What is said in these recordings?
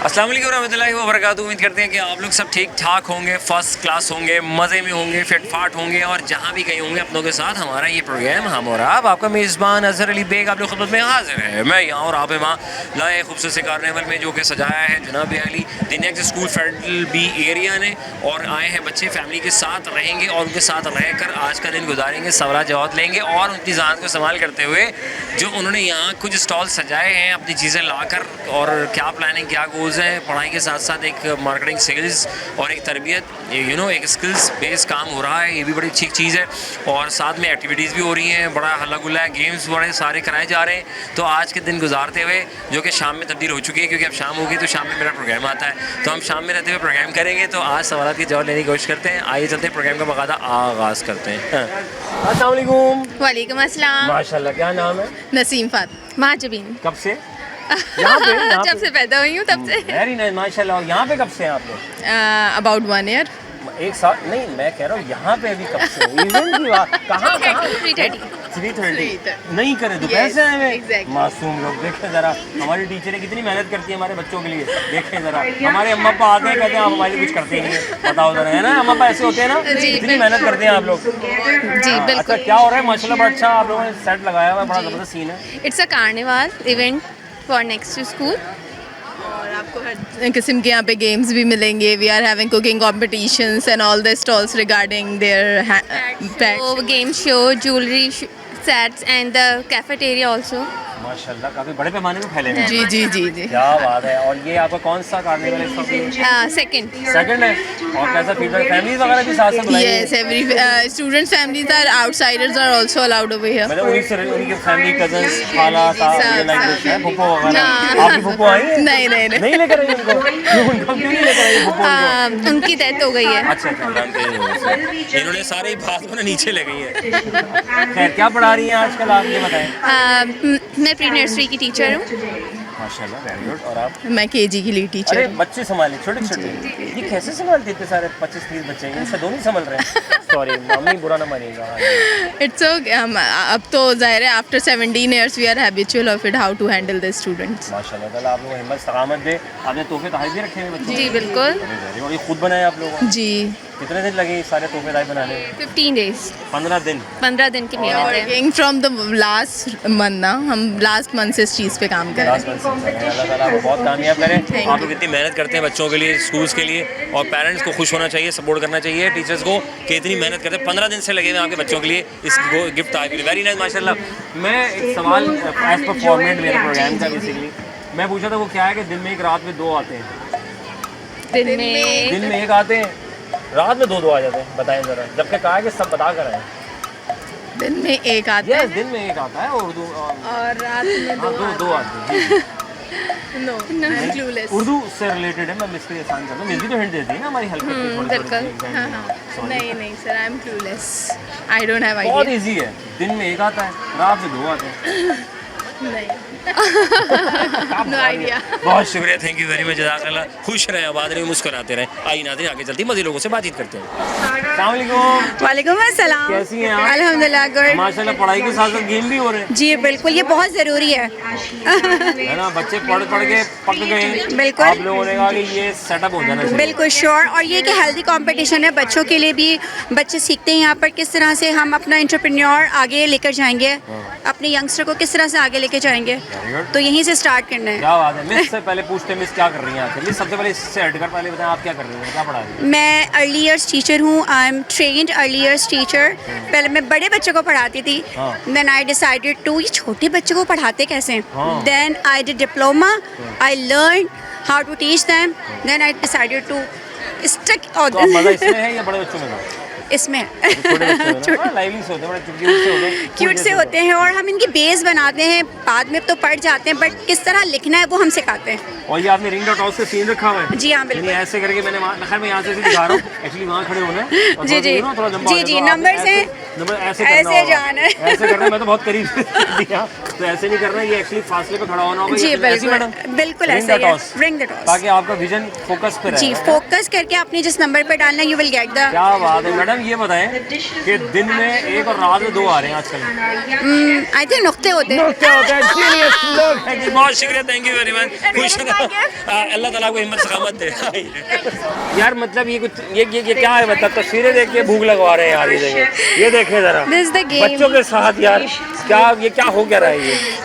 अस्सलाम वालेकुम रहमतुल्लाहि व बरकातहू। उम्मीद करते हैं कि आप लोग सब ठीक ठाक होंगे, फर्स्ट क्लास होंगे, मज़े में होंगे, फिटफाट होंगे और जहाँ भी कहीं होंगे अपनों के साथ। हमारा ये प्रोग्राम हम और आप, आपका मेज़बान अज़हर अली बेग आप लोग खिदमत में हाजिर है। मैं यहाँ और आप वहाँ लाए खूबसूरत से कार्निवल में जो कि सजाया है जनाब Ali the next school federal B area ने, और आए हैं बच्चे फैमिली के साथ रहेंगे और उनके साथ रहकर आज का दिन गुजारेंगे, सवाल जवाब लेंगे और उनकी ज़ात को इस्तेमाल करते हुए जो उन्होंने यहाँ कुछ स्टॉल सजाए हैं अपनी चीज़ें लाकर, और क्या प्लानिंग क्या गोल्स हैं, पढ़ाई के साथ साथ एक मार्केटिंग सेल्स और एक तरबियत एक स्किल्स बेस काम हो रहा है। ये भी बड़ी अच्छी चीज़ है और साथ में एक्टिविटीज़ भी हो रही हैं, बड़ा हल्ला गुल्ला है, गेम्स बड़े सारे कराए जा रहे हैं। तो आज के दिन गुजारते हुए जो कि शाम में तब्दील हो चुकी है, क्योंकि अब शाम होगी तो शाम में मेरा प्रोग्राम आता है, तो हम शाम में रहते हुए प्रोग्राम करेंगे। तो आज सवाल के जवाब लेने की कोशिश करते हैं। आइए चलते हैं, प्रोग्राम का बाकायदा आगाज़ करते हैं। अस्सलाम वालेकुम। वालेकुम अस्सलाम। माशाल्लाह, क्या नाम है? नसीम फात महाजबीन। कब से? यहाँ पे जब से पैदा हुई हूँ तब से। वेरी नाइस माशाल्लाह। यहाँ पे कब से हैं आप लोग? About 1 year. एक साल नहीं, मैं कह रहा हूँ यहाँ पे अभी कब से? इवेंट की बात कहाँ 3:30 नहीं करे दोपहर से आए हुए मासूम लोग। देखें ज़रा हमारी टीचरें कितनी मेहनत करती है हमारे बच्चों के लिए। देखें ज़रा हमारे अम्मा पापा आते हैं कहते हैं आप हमारे लिए कुछ करते नहीं है, बताओ ज़रा, है ना? अम्मा पापा ऐसे होते हैं ना, कितनी मेहनत करते हैं आप लोग। जी बिल्कुल। अच्छा, क्या हो रहा है? माशाल्लाह बड़ा अच्छा आप लोगों ने सेट लगाया हुआ है, बड़ा ज़बरदस्त सीन है। It's a carnival event for next school और आपको हर किस्म के यहाँ पे गेम्स भी मिलेंगे। We are having cooking competitions and all the stalls regarding their game show, jewellery sets and the cafeteria also. माशाल्लाह काफ़ी बड़े पैमाने में फैले हैं। जी जी जी जी। क्या बात है। और ये आपका कौन सा कार्निवल है? सेकंड है। और कैसा फीडबैक? फैमिलीज वगैरह भी साथ साथ बुलाई हैं? Yes, every students' families are outsiders are also allowed over here. मतलब उनकी फैमिली कजन्स खाला था लाइक दिस है, फूफो वगैरह। आपकी फूफो आई है? नहीं नहीं नहीं। नहीं लेकर आई उनको? क्यों नहीं लेकर आई फूफो उनको? उनकी डेथ हो गई है। अच्छा, इन्होंने सारे बात में नीचे ले गई है। खैर, क्या पढ़ा रही हैं आजकल आप, ये बताएं। मैं प्री नर्सरी की टीचर हूँ। माशाल्लाह, वेरी गुड। और आप? मैं केजी की लीड टीचर। अरे बच्चे संभाले छोटे छोटे, ये कैसे संभालते इतने सारे 25-30 बच्चे? इनसे दोनों संभाल रहे हैं। सॉरी मम्मी, बुरा ना मानिएगा। It's okay. अब तो जाहिर है after 17 years we are habitual of it how to handle the students. माशाल्लाह ताला आप लोगों को हिम्मत इस्तकामत दे। आपने तोहफे तहफ़ भी रखे हैं बच्चों? जी बिल्कुल। और ये खुद बनाए आप लोगों? जी। कितने दिन लगे सारे तोहफे तहफ़ बनाने में? 15 days। 15 दिन। 15 दिन की मेहनत है। Working from the last month ना, हम लास्ट मंथ से इस चीज़ पे काम कर रहे हैं। अल्लाह ताला आपको बहुत कामयाब करें। आप लोग इतनी मेहनत करते हैं बच्चों के लिए, स्कूल्स के लिए, और पेरेंट्स को खुश होना चाहिए, सपोर्ट करना चाहिए टीचर्स को कि इतनी मेहनत करते हैं। 15 दिन से लगे हुए आपके बच्चों के लिए इस गिफ्ट आए। वेरी नाइस माशाल्लाह। मैं एक सवाल एज पर फॉर्मेट मेरे प्रोग्राम का बेसिकली मैं पूछा था, वो क्या है कि दिन में एक रात में 2 आते हैं? दिन में एक आते हैं, रात में 2 आ जाते हैं, बताएं ज़रा। जबकि कहा है कि सब बता कर आए। दिन में एक आता है। दिन में एक आता है उर्दू, और रात में 2 आते हैं। No clueless. उर्दू से रिलेटेड है, मैं मिस के आसान करता हूँ। मिस भी तो हिंट देती है ना हमारी हेल्प करती है बिल्कुल। हाँ। नहीं sir, I am clueless, I don't have idea. बहुत इजी है, दिन में एक आता है, रात में 2 आते हैं। नहीं नो आइडिया। बहुत शुक्रिया, थैंक यू वेरी मच, जज़ाकल्लाह। खुश रहे, आबाद रहे, मुस्कुराते रहे। आइए नाज़रीन आगे चलती मज़ीद लोगों से बातचीत करते हैं। अस्सलाम वालेकुम। वालेकुम अस्सलाम। कैसी हैं आप? अल्हम्दुलिल्लाह गुड। माशाल्लाह पढ़ाई के साथ साथ गेम भी हो रहे हैं। जी बिल्कुल, ये बहुत ज़रूरी है। है ना, बच्चे पढ़ के पक गए। बिल्कुल। आप लोगों ने कहा कि ये सेटअप हो जाना चाहिए। बिल्कुल श्योर। और ये कि हेल्दी कंपटीशन है बच्चों के लिए भी। बच्चे सीखते हैं यहाँ पर किस तरह से हम अपना एंटरप्रेन्योर आगे लेकर जाएंगे, अपने यंगस्टर को किस तरह से आगे लेकर जाएंगे, तो यहीं से स्टार्ट करना है। क्या बात है। मिस से पहले पूछते हैं, मिस क्या कर रही हैं आखिर? मिस सबसे पहले इससे हट कर पहले बताएं, आप क्या कर रही हैं, क्या पढ़ा रही हैं? मैं अर्ली ईयर्स टीचर हूँ। I am trained early years teacher. पहले मैं बड़े बच्चों को पढ़ाती थी। देन आई डिसाइडेड टू, ये छोटे बच्चों को पढ़ाते कैसे? Then I did diploma, I learn how to teach them, then I decided to stick on this. मज़ा इसमें है या बड़े बच्चों में? इसमें क्यूट से होते हैं और हम इनकी बेस बनाते हैं, बाद में तो पढ़ जाते हैं, बट किस तरह लिखना है वो हम सिखाते हैं। और ये आपने रिंग टॉस का सीन रखा हुआ है? जी हाँ बिल्कुल। ऐसे करके मैंने खैर मैं यहाँ से दिखा रहा हूँ, एक्चुअली वहाँ खड़े होना है। जी जी जी जी, नंबर से ऐसे जाना है, ऐसे करना है। मैं तो बहुत करीब से दिया, तो ऐसे नहीं करना, ये एक्चुअली फासले पे खड़ा होना होगा। जी बिल्कुल बिल्कुल ऐसे ही है। रिंग द टॉस, ताकि आपका विजन फोकस पे रहे। जी फोकस करके आपने जिस नंबर पे डालना है, यू विल गेट द। क्या बात है मैडम, मैम ये बताएं कि दिन में एक और रात में 2 आ रहे हैं आजकल। आई थिंक नुक्ते होते हैं। क्या होता है? Genius लोग हैं। बहुत शुक्रिया, थैंक यू वेरी मच। खुश अल्लाह ताला को हिम्मत सखामत दे। यार मतलब ये कुछ ये क्या है? मतलब तस्वीरें देख के भूख लगवा रहे हैं यार। ये देखें जरा This is the game. बच्चों के साथ यार ये क्या हो क्या रहा है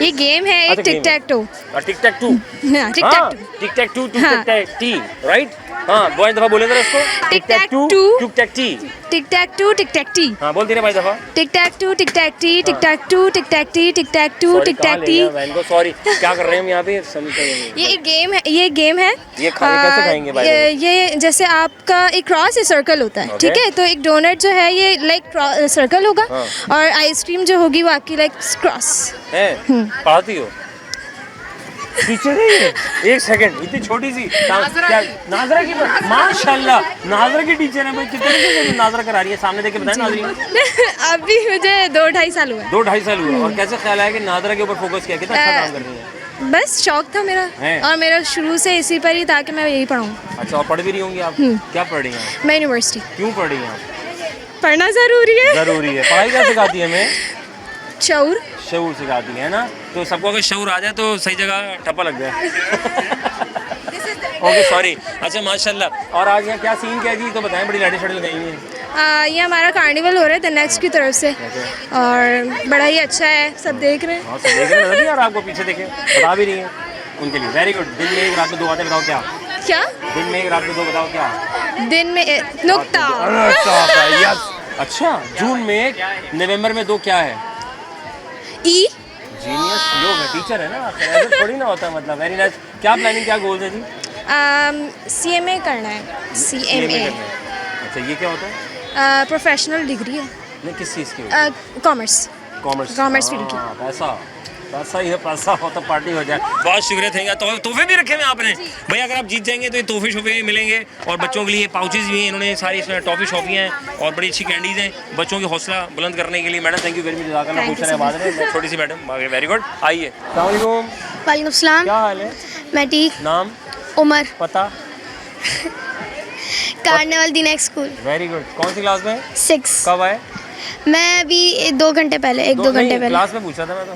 ये गेम है एक tic tac toe. Tic tac toe. Tic tac toe. Tic tac toe tic tac tee right. हाँ बहुत दफा बोले जरा इसको। Tic tac toe tic tac tee. Tic tac toe tic tac tee. हाँ बोल दे रहे भाई दफा। Tic tac toe tic tac tee tic tac toe tic tac tee tic tac toe tic tac tee. Sorry क्या कर रहे हैं हम यहाँ पे? ये एक गेम है। ये गेम है। ये कैसे खाएंगे भाई? ये जैसे आपका एक क्रॉस सर्कल होता है, ठीक है? तो एक डोनट जो है ये लाइक सर्कल होगा और आइसक्रीम जो होगी वो आपकी लाइक क्रॉस है। पढ़ाती हो? टीचर है ये? एक सेकंड, इतनी छोटी सी क्या नाजरा की? माशाल्लाह नाजरा की टीचर है भाई। कितने से नाजरा करा रही है? सामने देख के बताएं नाजरीन। अभी मुझे 2-2.5 साल हुआ है। 2-2.5 साल हुआ। और कैसे ख्याल आया कि नाजरा के ऊपर फोकस किया? कितना अच्छा काम कर रही है। बस शौक था मेरा और मेरा शुरू से इसी पर ही था कि मैं यही पढ़ाऊँ। अच्छा और पढ़ भी रही होंगी आप? क्या पढ़ रही हैं? मैं यूनिवर्सिटी। क्यों पढ़ रही हैं आप? पढ़ना ज़रूरी है। ज़रूरी है। पढ़ाई क्या सिखाती है हमें? शऊर सिखाती है ना। तो सबको अगर शऊर आ जाए तो सही जगह ठप्पा लग जाए। Okay sorry. अच्छा माशाल्लाह। और आज यहाँ क्या सीन क्या जी? तो बताएं, बड़ी लाइटें शाइटें लगाई हुई हैं। ये हमारा कार्निवल हो रहा है द नेक्स्ट की तरफ से और बड़ा ही अच्छा है। सब देख रहे हैं। हाँ सब देख रहे हैं यार। आपको पीछे देखे बता भी रही हैं उनके लिए। Very good. दिन में एक रात में 2 आते, बताओ क्या? क्या दिन में एक रात में 2 बताओ क्या? दिन में नुक्ता। यस। अच्छा जून में 1 नवंबर में 2 क्या है? ई जीनियस लोग है। टीचर है ना ऐसा थोड़ी ना होता। मतलब वेरी नाइस। क्या प्लानिंग क्या गोल्स है जी? CMA करना है। CMA अच्छा ये क्या होता है? प्रोफेशनल डिग्री है। नहीं किस चीज़ की? कॉमर्स फील्ड की। पैसा ही है। पैसा हो तो पार्टी हो जाए। बहुत शुक्रिया थैंक। तोहफे भी रखे हुए आपने भाई। अगर आप जीत जाएंगे तो ये तोहफे शोफे मिलेंगे और बच्चों के लिए पाउचेज भी हैं। इन्होंने सारी इसमें टॉफ़ी शॉफियाँ हैं और बड़ी अच्छी कैंडीज़ हैं बच्चों की हौसला बुलंद करने के लिए। Madam thank you very much. जज़ाकल्लाह। खुश रहें बाद में। छोटी सी मैडम वेरी गुड। आइए। अस्सलाम वालेकुम। वालेकुम सलाम। क्या हाल है? मैं ठीक। नाम? उमर। पता? कार्निवल दी नेक्स्ट स्कूल। Very good. कौन सी क्लास में? 6। कब आए? मैं अभी 2 घंटे पहले 1-2 घंटे पहले क्लास में पूछा था मैं तो।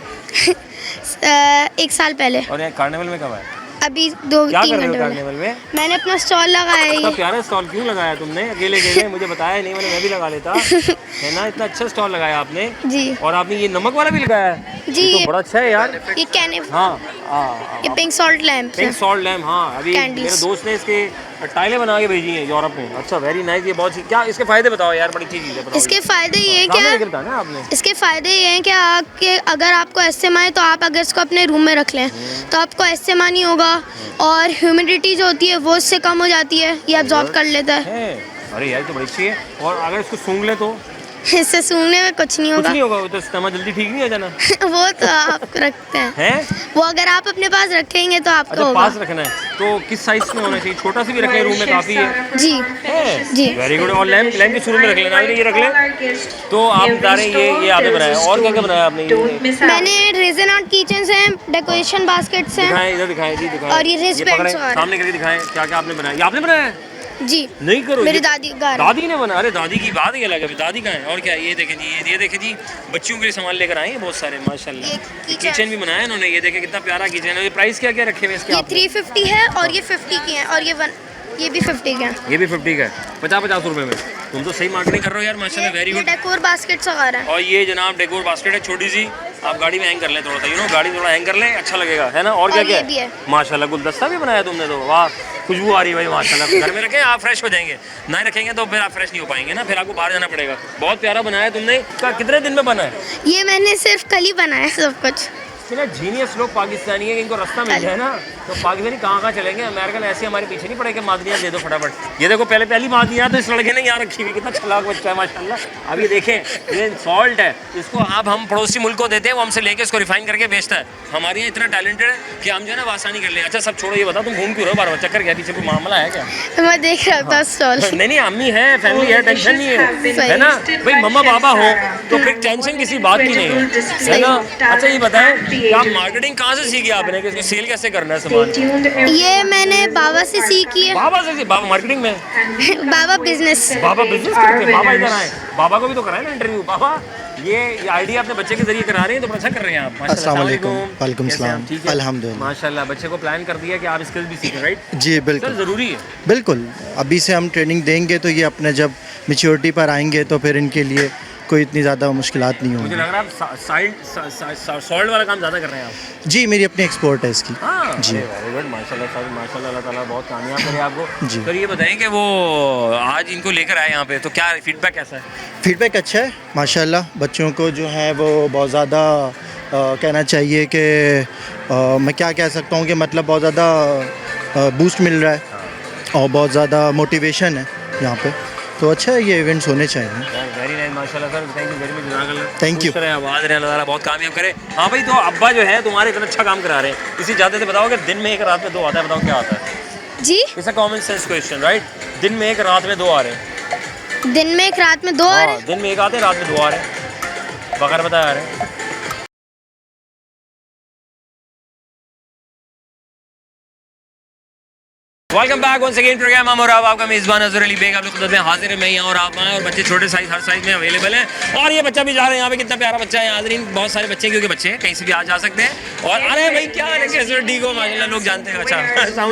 1 साल पहले। और ये कार्निवल में कब आए? अभी 2-3 क्या कर रहे घंटे हो पहले। कार्निवल में? मैंने अपना स्टॉल लगाया इतना है। प्यारा स्टॉल क्यों लगाया तुमने? अकेले मुझे बताया नहीं। मैं भी लगा लेता है ना। इतना अच्छा स्टॉल लगाया आपने। जी। और आपने ये नमक वाला भी लगाया है? जी। ये तो बड़ा अच्छा है यार। ये कैने हाँ ये pink salt lamp pink salt lamp. हाँ अभी Candles। मेरे दोस्त ने इसके टाइलें बना के भेजी हैं यूरोप में। अच्छा वेरी नाइस। ये बहुत क्या इसके फायदे बताओ यार? बड़ी अच्छी चीज़ है। बताओ। इसके फ़ायदे ये हैं सामने लेके क्या? बताना आपने। इसके फ़ायदे ये हैं कि अगर आपको एस्थमा है तो आप अगर इसको अपने रूम में रख लें तो आपको एस्थमा नहीं होगा और ह्यूमिडिटी जो होती है वो इससे कम हो जाती है। ये अब्जॉर्ब कर लेता है। अरे यार तो बड़ी अच्छी है। और अगर इसको सूंघ ले तो? इससे सूंघने में कुछ नहीं कुछ होगा। नहीं होगा। वो तो स्टमक जल्दी ठीक नहीं हो जाना। वो तो आप रखते हैं। हैं? वो अगर आप अपने पास रखेंगे तो आपको अच्छा होगा। पास रखना है तो किस साइज में होना चाहिए? छोटा सा भी रखें रूम में काफ़ी है। जी जी। Very good. और लैंप के शुरू में रख लेना। ये रख लें। तो आप बता रहे हैं ये आपने बनाया। और क्या क्या बनाया आपने? मैंने रेजन आर्ट किचन्स हैं, डेकोरेशन बास्केट्स हैं। दिखाएं इधर दिखाएं जी दिखाएं। और ये रिस्टबैंड्स वगैरह। सामने करके दिखाएं क्या क्या आपने बनाया। ये आपने बनाया है? जी नहीं करो। मेरी ये दादी का घर है। दादी ने बनाया? अरे दादी की बात ही अलग है। दादी का है। और क्या ये देखें जी। ये देखें जी बच्चों के लिए सामान लेकर आए हैं बहुत सारे माशाल्लाह। ये किचन भी बनाया इन्होंने। ये देखें कितना प्यारा किचन है। ये प्राइस क्या क्या रखे हुए इसके? ये 350 है और ये 50 की है और ये भी 50 के हैं। ये भी 50 का है। 50-50 रुपए में। तुम तो सही मार्केटिंग कर रहे हो यार माशाल्लाह। वेरी ये गुड। डेकोर बास्केट्स वगैरह हैं। और ये जनाब डेकोर बास्केट है छोटी सी। आप गाड़ी में हैंग कर लें थोड़ा सा गाड़ी थोड़ा हैंग कर लें अच्छा लगेगा है ना। और क्या और क्या ये भी है। माशाल्लाह गुलदस्ता भी बनाया तुमने तो। वाह खुशबू आ रही है भाई माशाल्लाह। घर में रखें आप फ्रेश हो जाएंगे। ना रखेंगे तो फिर आप फ्रेश नहीं हो पाएंगे ना। फिर आपको बाहर जाना पड़ेगा। बहुत प्यारा बनाया तुमने। कितने दिन में बना है? ये मैंने सिर्फ कल ही बनाया सब कुछ। जीनियस लोग पाकिस्तानी है कि इनको रास्ता मिल जाए ना तो पाकिस्तानी कहाँ चलेंगे। अमेरिकन ऐसे हमारे पीछे नहीं पड़े कि मादनियाँ दे दो फटाफट। ये देखो पहली मादनियाँ तो इस लड़के ने यहाँ रखी हुई। कितना चालाक बच्चा है माशाल्लाह। अब ये देखें ये सॉल्ट है। इसको आप हम पड़ोसी मुल्क को देते हैं वो हमसे लेके इसको रिफाइन करके बेचता है। हमारे यहाँ इतना टैलेंटेड है कि हम जो है ना आसानी कर लें। अच्छा सब छोड़ो ये बताओ तुम घूम क्यों रहे हो बार बार? चक्कर क्या पीछे कोई मामला है क्या? मैं देख रहा था स्टॉल। नहीं अम्मी है फैमिली है टेंशन नहीं है है ना भाई। मम्मा पापा हो तो फिर टेंशन किसी बात की नहीं है ना। अच्छा ये बताएं क्या मार्केटिंग कहाँ से सीखी आपने कि इसको सेल कैसे करना है सामान? ये मैंने बाबा से सीखी है। बाबा से बाबा मार्केटिंग में? बाबा बिजनेस। बाबा बिजनेस करते हैं? बाबा इधर आए, बाबा को भी तो कराए ना इंटरव्यू। बाबा ये आइडिया अपने बच्चे के जरिए करा रहे हैं तो बड़ा अच्छा कर रहे हैं आप। माशाल्लाह। अस्सलाम वालेकुम। वालेकुम कैसे हैं आप? सलाम। ठीक है अल्हम्दुलिल्लाह। माशाल्लाह, बच्चे को प्लान कर दिया कि आप स्किल भी सीखें, राइट? जी सर बिल्कुल ज़रूरी है। बिल्कुल, अभी से हम ट्रेनिंग देंगे तो ये अपने जब मैच्योरिटी पर आएंगे तो फिर इनके लिए कोई इतनी ज़्यादा मुश्किलात नहीं मुझे होंगी। लग रहा है आप साइड सॉल्ट वाला काम ज़्यादा कर रहे हैं आप। जी मेरी अपनी एक्सपोर्ट है इसकी। हाँ जी। वेरी गुड, माशाल्लाह सर, माशाल्लाह, अल्लाह ताला बहुत कामयाब करे आपको। जी। तो ये बताएं कि वो आज इनको लेकर आए यहाँ पे तो क्या फीडबैक कैसा है? फीडबैक अच्छा है माशाल्लाह। बच्चों को जो है वो बहुत ज़्यादा कहना चाहिए कि मैं क्या कह सकता हूँ कि मतलब बहुत ज़्यादा बूस्ट मिल रहा है और बहुत ज़्यादा मोटिवेशन है यहाँ पे, तो अच्छा है, ये इवेंट्स होने चाहिए। वेरी नाइस माशाल्लाह sir, thank you very much, जज़ाकल्लाह। Thank you। खुश रहें, आबाद रहें, अल्लाह ताला बहुत कामयाब करे। हाँ भाई, तो अब्बा जो है तुम्हारे इतना अच्छा काम करा रहे हैं, इसी जाते से बताओ कि दिन में एक रात में दो आता है, बताओ क्या आता है? जी, it's a common sense question, right? दिन में एक रात में दो आ रहे हैं। दिन में एक रात में दो आ रहे हाँ, दिन में एक आते हैं, रात में दो आ रहे हैं, बगैर बताया आ रहे हैं। Welcome back once again program हम और आपका मेज़बान अज़हर अली बेग आप लोग खुद में हाजिर है। मैं यहाँ और आप आए और बच्चे छोटे साइज हर साइज में अवेलेबल हैं और ये बच्चा भी जा रहे हैं यहाँ पे। कितना प्यारा बच्चा है हाज़रीन, बहुत सारे बच्चे हैं क्योंकि बच्चे कहीं से भी आ जा सकते हैं। और अरे भाई क्या हाल है, कैसे ठीक हो? माशाल्लाह लोग जानते हैं। अच्छा अस्सलाम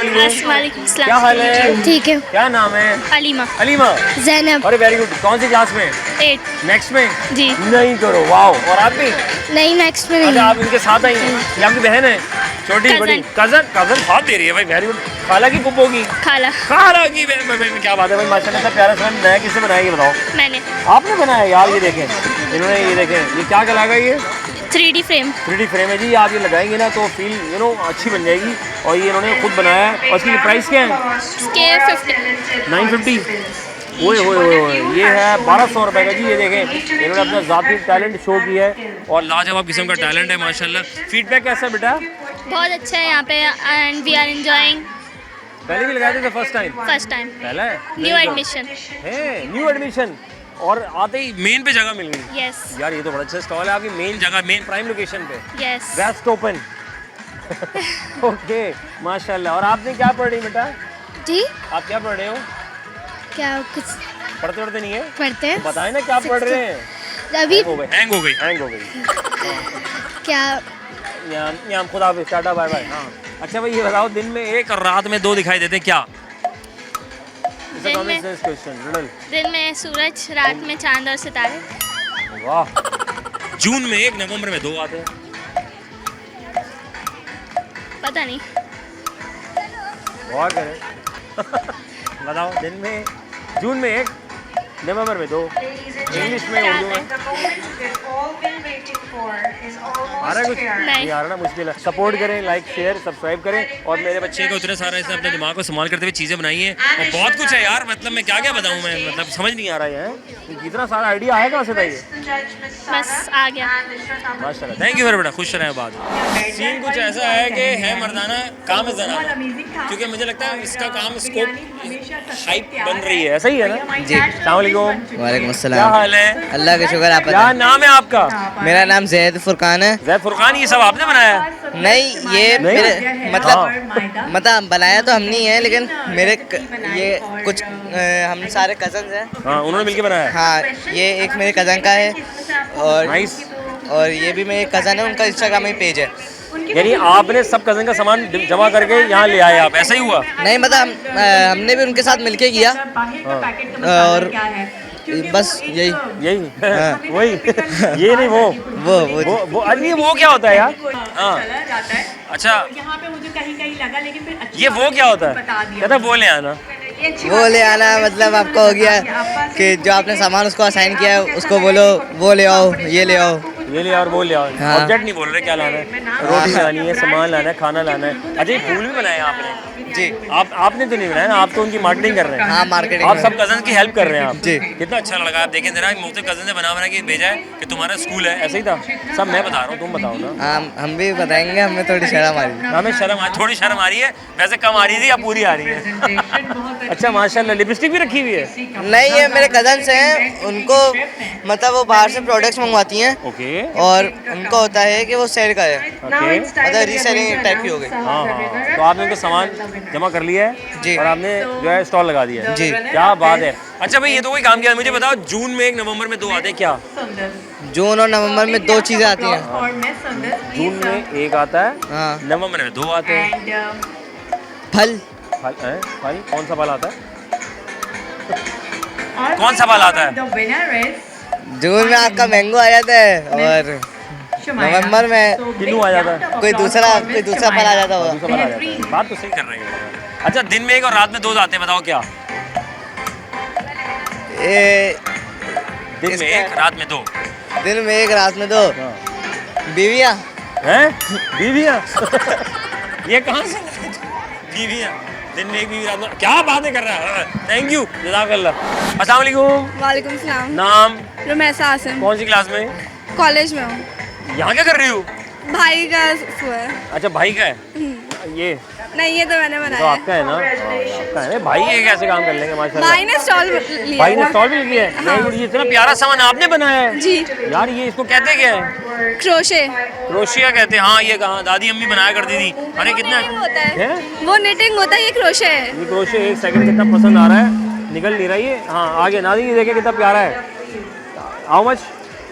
वालेकुम, क्या हाल है? ठीक है। क्या नाम है? अलीमा। अलीमा। जैनब। अरे वेरी गुड, कौन सी क्लास में? 8। नेक्स्ट में? जी। नहीं करो, वाओ। और आप भी? नहीं, नेक्स्ट में अच्छा, नहीं। आप इनके साथ आई हैं? ये आपकी बहन है? छोटी Cousin। बड़ी कजन? कजन साथ दे रही है भाई, वेरी गुड। खाला की पुप्पो की? खाला। खाला की क्या बात है भाई, माशाल्लाह से प्यारा सा नया किसने बनाया ये बताओ? मैंने। आपने बनाया यार? ये देखें इन्होंने, ये देखें ये क्या लगाया ये 3D फ्रेम। 3D फ्रेम है जी। आप ये लगाएंगे ना तो फील अच्छी बन जाएगी। और ये इन्होंने खुद बनाया है। और इसकी प्राइस क्या है? इसके 50। 950। ओए ये है 1200 रुपए का जी। ये देखें इन्होंने अपना ज़ाती टैलेंट शो किया है और लाजवाब किस्म का टैलेंट है माशाल्लाह। फीडबैक कैसा है बेटा? बहुत अच्छा है यहाँ पे एंड वी आर एंजॉइंग। पहले भी लगाए थे फर्स्ट टाइम? First time. पहला है? न्यू एडमिशन है न्यू एडमिशन और आते ही मेन पे जगह मिल गई। यस यार ये तो बड़ा अच्छा स्टॉल है आपकी, मेन जगह, मेन प्राइम लोकेशन पे, यस। Waste open. ओके माशाल्लाह। और आपने क्या पढ़ रही बेटा? जी, आप क्या पढ़ रहे हो? क्या कुछ पढ़ते नहीं है? पढ़ते हैं बताए ना क्या पढ़ रहे हैं? अभी। हैंग हो गई। क्या? यहाँ खुदा हाफिज़, टाटा बाय बाय। हाँ अच्छा भाई, ये बताओ दिन में एक और रात में दो दिखाई देते क्या? दिन में सूरज, रात में चांद और सितारे। वाह। जून में एक, नवंबर में दो आते हैं। पता नहीं। गौर करें। बताओ, दिन में जून में एक, नवंबर में दो, इंग्लिश में, उर्दू में। आ रहा है कुछ? नहीं आ रहा ना, मुश्किल है। सपोर्ट करें, लाइक शेयर सब्सक्राइब करें। और मेरे बच्चे को इतने सारा इसने अपने दिमाग को संभाल करते हुए चीज़ें बनाई हैं और बहुत कुछ है यार, मतलब मैं क्या बताऊँ, मैं मतलब समझ नहीं आ रहा है कितना सारा आइडिया है कहाँ से था ये? बस आ गया। माशाल्लाह, थैंक यू मेरे बेटा, खुश रहें। बाद सीन कुछ ऐसा है कि है मर्दाना काम है जनाना, क्योंकि मुझे लगता है इसका काम स्कोप हाइप बन रही है, सही है ना जी। अस्सलाम वालेकुम। वालेकुम क्या अस्सलाम। हाल है? अल्लाह का शुक्र। आप क्या बताएं। नाम है आपका? मेरा नाम जैद फुरकान है। जैद फुरकान। ये सब आपने बनाया? नहीं, ये नहीं? मेरे मतलब बनाया तो हम नहीं है, लेकिन ये कुछ हम सारे कजन्स हैं। हाँ, उन्होंने मिलके बनाया। हाँ, ये एक मेरे कज़न का है और नाइस। और ये भी मेरे कज़न है, उनका इंस्टाग्राम में पेज है। यानी आपने सब कजन का सामान जमा करके यहाँ ले आए आप, ऐसा ही हुआ? नहीं मतलब हमने भी उनके साथ मिलके किया और बस यही हाँ। वही ये नहीं वो अरे वो क्या होता है यार? हाँ अच्छा, यहाँ पे मुझे कहीं लगा, लेकिन फिर ये वो क्या होता है? कहता वो ले आना। वो ले आना मतलब आपका हो गया कि जो आपने सामान उसको असाइन किया है उसको बोलो वो ले आओ, ये ले आओ, ये ले और वो ले आओ। हाँ। ऑब्जेक्ट नहीं बोल रहे क्या लाना है, रोटी लानी है, सामान लाना है, खाना लाना है। अच्छा, ये फूल भी बनाया आपने? जी। आपने तो नहीं बनाया ना, आप तो उनकी मार्केटिंग कर रहे हैं। हाँ, मार्केटिंग आप सब कजन की हेल्प कर रहे हैं आप। जी। कितना अच्छा लगा। आप देखें जरा, मुख्तलिफ कजन ने बना के भेजा है कि तुम्हारा स्कूल है, ऐसा ही था सब? मैं बता रहा हूँ, तुम बताओ ना। हम भी बताएंगे, हमें थोड़ी शर्म आ रही है। हमें थोड़ी शर्म आ रही है, वैसे कम आ रही थी या पूरी आ रही है? अच्छा माशाल्लाह, लिपस्टिक भी रखी हुई है? नहीं, ये मेरे कजन्स हैं, उनको मतलब वो बाहर से प्रोडक्ट्स मंगवाती हैं। ओके। और उनको होता है कि वो सेल करें, ओके, मतलब रीसेलिंग टाइप की हो गई। हाँ हाँ, तो आपने उनका सामान जमा कर लिया है जी। और आपने जो है स्टॉल लगा दिया है। जी। क्या बात है। अच्छा भाई, ये तो कोई काम किया। मुझे बताओ, जून में एक, नवंबर में दो आते हैं क्या? जून और नवंबर में 2 चीज़ें आती हैं। जून में एक आता है, हाँ, नवंबर में 2 आते हैं। फल। फल है? फल कौन सा फल आता है? कौन सा फल आता है? जून में आपका मैंगो आ जाता है और नवंबर में किन्नू आ जाता है। कोई दूसरा फल आ जाता होगा। दूसरा फल आ जाता है। बात तो सही कर रहे हैं। अच्छा, दिन में एक और रात में 2 आते हैं, बताओ क्या? ये दिन में एक, रात में 2। दिन में 1 रात में 2 बीवियाँ। हैं? बीवियाँ? ये कहाँ से? बीवियाँ दिन में एक, बीवी रात में। क्या बातें कर रहा है। थैंक यू, जज़ाकल्लाह। अस्सलाम वालेकुम। वालेकुम सलाम। नाम? रुमैसा आसिम। कौन सी क्लास में? कॉलेज में हूँ। यहाँ क्या कर रही हो? भाई का है। अच्छा, भाई का है ये? नहीं, ये तो मैंने तो बनाया आपका है ना? हाँ, आपका है ना भाई। ये कैसे काम कर लेंगे माशाल्लाह। भाई ने स्टॉल लिया। भाई ने स्टॉल भी लिया है। Very good. ये इतना प्यारा सामान आपने बनाया है जी। यार। ये इसको कहते क्या है? क्रोशे। क्रोशिया कहते हैं। हाँ, ये कहाँ दादी अम्मी बनाया करती थी। अरे कितना होता है, है वो निटिंग होता है, ये क्रोशे है। ये क्रोशिया। एक सेकंड, कितना पसंद आ रहा है, निकल नहीं रहा ये। हाँ, आगे नादी, ये देखे कितना प्यारा है। How much?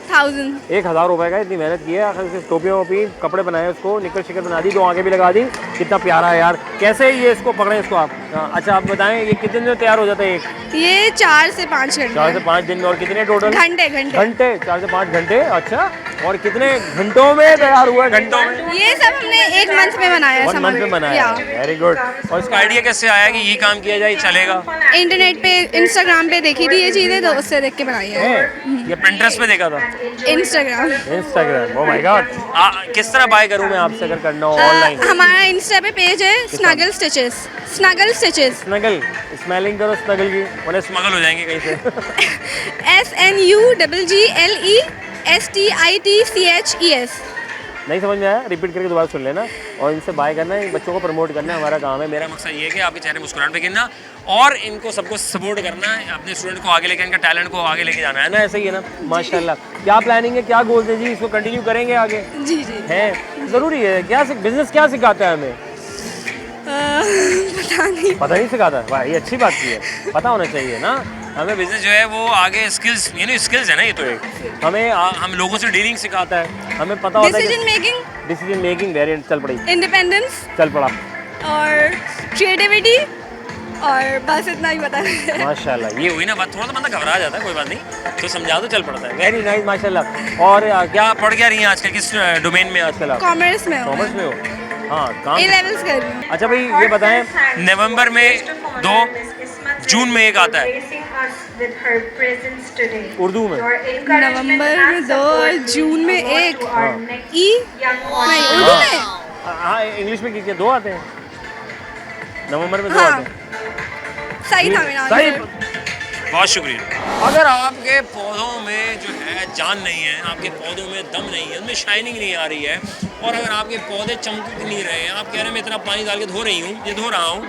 1000। 1000 रुपए का। इतनी मेहनत की है, आखिर उसकी टोपियाँ वोपी कपड़े बनाए, उसको निकल शिकल बना दी, 2 आंखें भी लगा दी। कितना प्यारा है यार। कैसे ये इसको पकड़े इसको आप? हाँ, अच्छा आप बताएं, ये कितने दिन में तैयार हो जाता है एक? ये 4 से 5 घंटे। 4 से 5 दिन में। और कितने टोटल? घंटे। 4 से 5 घंटे। अच्छा, और कितने घंटों में तैयार हुआ है? घंटों में? ये सब हमने 1 मंथ में बनाया है। 1 मंथ में बनाया है। Very good. और इसका आइडिया कैसे आया कि ये काम किया जाए, चलेगा? इंटरनेट पे, इंस्टाग्राम पे देखी थी ये चीज़ें, तो उससे देख के बनाई है। ये Pinterest पे देखा था? इंस्टाग्राम। Oh my God. किस तरह बाय करूं मैं आपसे अगर करना हो ऑनलाइन? हमारा इंस्टा पे पेज है स्नगल स्टिचेस। स्नगल। स्मेलिंग करो स्नगल की, वरना स्मगल हो जाएंगे कहीं से। SNUGGLESTITCHES। नहीं समझ में आया? रिपीट करके दोबारा सुन लेना। और इनसे बाय करना है, बच्चों को प्रमोट करना है, हमारा काम है। मेरा मकसद ये है कि आपके चेहरे मुस्कुराहट पे गिरना और इनको सबको सपोर्ट करना है, अपने स्टूडेंट को आगे लेके, इनका टैलेंट को आगे लेके जाना है ना। ऐसे ही है ना? माशाल्लाह। क्या प्लानिंग है, क्या गोल्स है जी? इसको कंटिन्यू करेंगे आगे? जी। है, ज़रूरी है। क्या बिजनेस क्या सिखाता है हमें? पता नहीं सिखाता? वाह, ये अच्छी बात की है। पता होना चाहिए ना हमें। बिजनेस जो है वो आगे स्किल्स, स्किल्स है ना ये तो। एक हमें हम लोगों से डीलिंग सिखाता है, हमें पता होता है डिसीजन मेकिंग वेरिएंट। चल पड़ी। इंडिपेंडेंस चल पड़ा। और क्रिएटिविटी, और बस इतना ही पता है। माशाल्लाह। ये हुई ना बात। थोड़ा सा बंदा घबरा जाता है, कोई बात नहीं, तो समझा दो, चल पड़ता है। वेरी नाइस, माशाल्लाह। और क्या पढ़ क्या रही हैं आजकल? किस डोमेन में आजकल आप? कॉमर्स में हूँ। कॉमर्स में हो? हाँ, काम A levels कर रही हूँ। अच्छा भाई, ये बताएं, नवंबर में 2, जून में 1 आता है उर्दू में। नवंबर में 2 और जून में 1। ई नहीं, उर्दू में। हाँ, इंग्लिश में कितने 2 आते हैं? नवंबर में 2 हाँ। आते हैं। सही था मेरा सही। आंसर। बहुत शुक्रिया। अगर आपके पौधों में जो है जान नहीं है, आपके पौधों में दम नहीं है, उनमें शाइनिंग नहीं आ रही है, और अगर आपके पौधे चमक नहीं रहे हैं, आप कह रहे हैं मैं इतना पानी डाल के धो रही हूँ, ये धो रहा हूँ,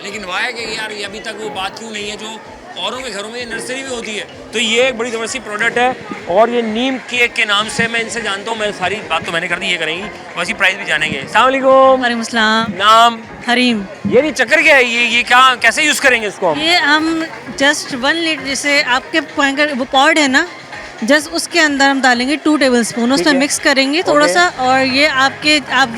लेकिन वाह है कि यार ये अभी तक वो बात क्यों नहीं है जो औरों के घरों में नर्सरी भी होती है। तो ये एक बड़ी ज़बरदस्ती प्रोडक्ट है, और ये नीम केक के नाम से मैं इनसे जानता हूँ। मैं सारी बात तो मैंने कर दी, ये करेंगी, वैसी प्राइस भी जानेंगे। अस्सलाम वालेकुम। वालेकुम अस्सलाम। नाम? हरीम। ये चक्कर क्या है? ये क्या, कैसे यूज़ करेंगे इसको हम? ये हम जस्ट 1 लीटर, जैसे आपके वो पॉड है ना, जस्ट उसके अंदर हम डालेंगे 2 टेबलस्पून, उसमें मिक्स करेंगे थोड़ा सा, और ये आप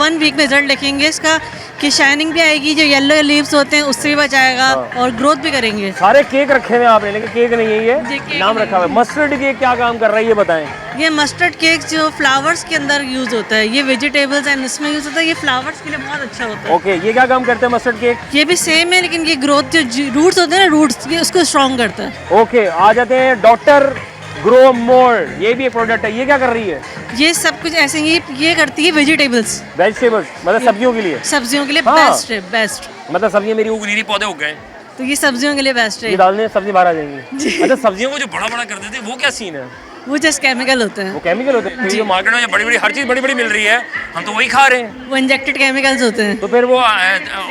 1 वीक में रिजल्ट देखेंगे इसका, कि शाइनिंग भी आएगी, जो येलो लीव्स होते हैं उससे भी बचाएगा, और ग्रोथ भी करेंगे। सारे केक रखे हुए हैं आपने, लेकिन केक नहीं है ये, केक नाम रखा हुआ है। मस्टर्ड केक क्या काम कर रहा है ये बताएं? ये मस्टर्ड केक जो फ्लावर्स के अंदर यूज होता है, ये वेजिटेबल्स एंड इसमें यूज होता है, ये फ्लावर्स के लिए बहुत अच्छा होता है। ओके, ये क्या काम करते हैं मस्टर्ड केक? ये भी सेम है, लेकिन ये ग्रोथ जो रूट्स होते हैं ना, रूट्स, ये उसको स्ट्रॉन्ग करता है। ओके, आ जाते हैं डॉक्टर ग्रो मोर। ये भी एक प्रोडक्ट है, ये क्या कर रही है? ये सब कुछ ऐसे ही ये करती है वेजिटेबल्स, वेजिटेबल्स, मतलब सब्जियों के लिए। सब्जियों के लिए हाँ। बेस्ट है, बेस्ट। मतलब सब्जियां मेरी उग नहीं रही, पौधे उग गए, तो ये सब्जियों के लिए बेस्ट है। ये डालने सब्जी बाहर आ जाएंगी। अच्छा, सब्जियों को जो बड़ा बड़ा कर देते हैं वो क्या सीन है? वो जस्ट केमिकल होते हैं, वो केमिकल होते हैं। जो मार्केट में जो बड़ी बड़ी हर चीज़ बड़ी बड़ी मिल रही है, हम तो वही खा रहे हैं। वो इंजेक्टेड केमिकल्स होते हैं। तो फिर वो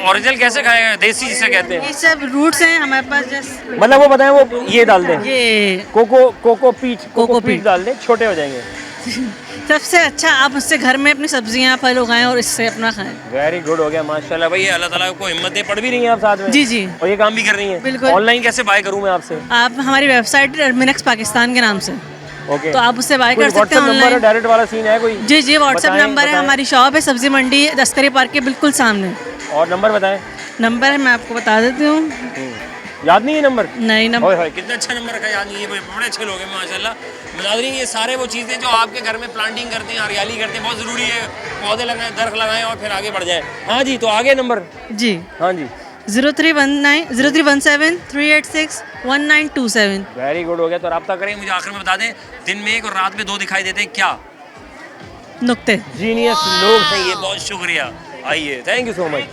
ओरिजिनल कैसे खाएगा? देसी जिसे कहते हैं। ये सब रूट्स हैं हमारे पास, जस्ट मतलब वो बताएं, वो ये डाल दें, ये कोको पीच डाल दें, छोटे हो जाएंगे। सबसे अच्छा आप उससे घर में अपनी सब्जियां फल उगाएं और इससे अपना खाएं। वेरी गुड हो गया माशाल्लाह भाई, अल्लाह ताला को हिम्मत दे। पढ़ भी रही हैं आप साथ में? जी जी और ये काम भी कर रही हैं? बिल्कुल। ऑनलाइन कैसे बाय करूं मैं आपसे? आप हमारी वेबसाइट टर्मिनक्स पाकिस्तान के नाम से, ओके, तो आप उससे बाय कर सकते हैं नंबर है, ऑनलाइन। डायरेक्ट वाला सीन है कोई? जी जी व्हाट्सएप बताएं, नंबर है, बताएं। हमारी शॉप है सब्जी मंडी दस्तरी पार्क के बिल्कुल सामने। और नंबर बताएं। नंबर है मैं आपको बता देती हूँ। याद नहीं है नंबर? नहीं नंबर। ओए होए कितना अच्छा नंबर रखा है, याद नहीं है, बड़े अच्छे लोग हैं माशाल्लाह। नाज़रीन ये सारे वो चीज़ें जो आपके घर में प्लांटिंग करते हैं, हरियाली करते हैं, बहुत ज़रूरी है। पौधे लगाएं, दरख्त लगाएं और फिर आगे बढ़ जाएं। हाँ जी, तो आगे नंबर। जी हाँ जी 0317 वेरी गुड हो गया। तो रब्ता करें। मुझे आखिर में बता दें, दिन में एक और रात में 2 दिखाई देते हैं क्या? नुक्ते। जीनियस लोग हैं ये, बहुत शुक्रिया। आइए, थैंक यू सो मच।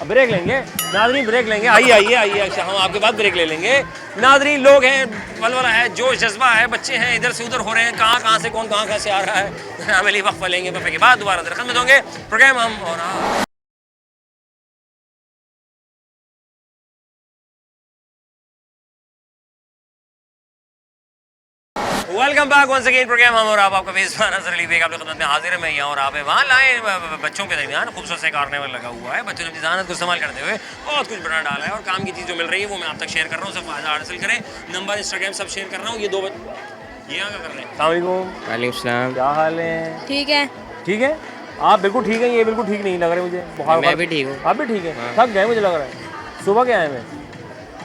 अब ब्रेक लेंगे नाज़रीन, ब्रेक लेंगे। आइए आइए आइए, अच्छा हम आपके बाद ब्रेक ले लेंगे। नाज़रीन लोग हैं, वलवला है, जोश जज्बा है, बच्चे हैं, इधर से उधर हो रहे हैं, कहाँ से कौन कहाँ से आ रहा है। अमली वक्फा लेंगे, वक्फे के बाद दोबारा दरख्त में होंगे प्रोग्राम हम। और welcome back once again program हम और आप, आपका मेज़बान अज़हर अली बेग आपकी खिदमत में हाजिर है। मैं यहाँ और आप है वहाँ लाए बच्चों के दरमियान खूबसूरत से कारनामा लगा हुआ है। बच्चों ने अपनी ज़हानत को इस्तेमाल करते हुए बहुत कुछ बना डाला है और काम की चीज़ जो मिल रही है वो मैं आप तक शेयर कर रहा हूँ। सब फ़ायदा हासिल करें। नंबर इंस्टाग्राम सब शेयर कर रहा हूँ। ये 2 ये यहाँ क्या कर रहे हैं? अस्सलाम वालेकुम। वालेकुम सलाम। क्या हाल है? ठीक है। ठीक है, आप बिल्कुल ठीक है, ये बिल्कुल ठीक नहीं लग रहे मुझे। मैं भी ठीक हूँ। आप भी ठीक है? थक गए मुझे लग रहा है। सुबह के आए मैं?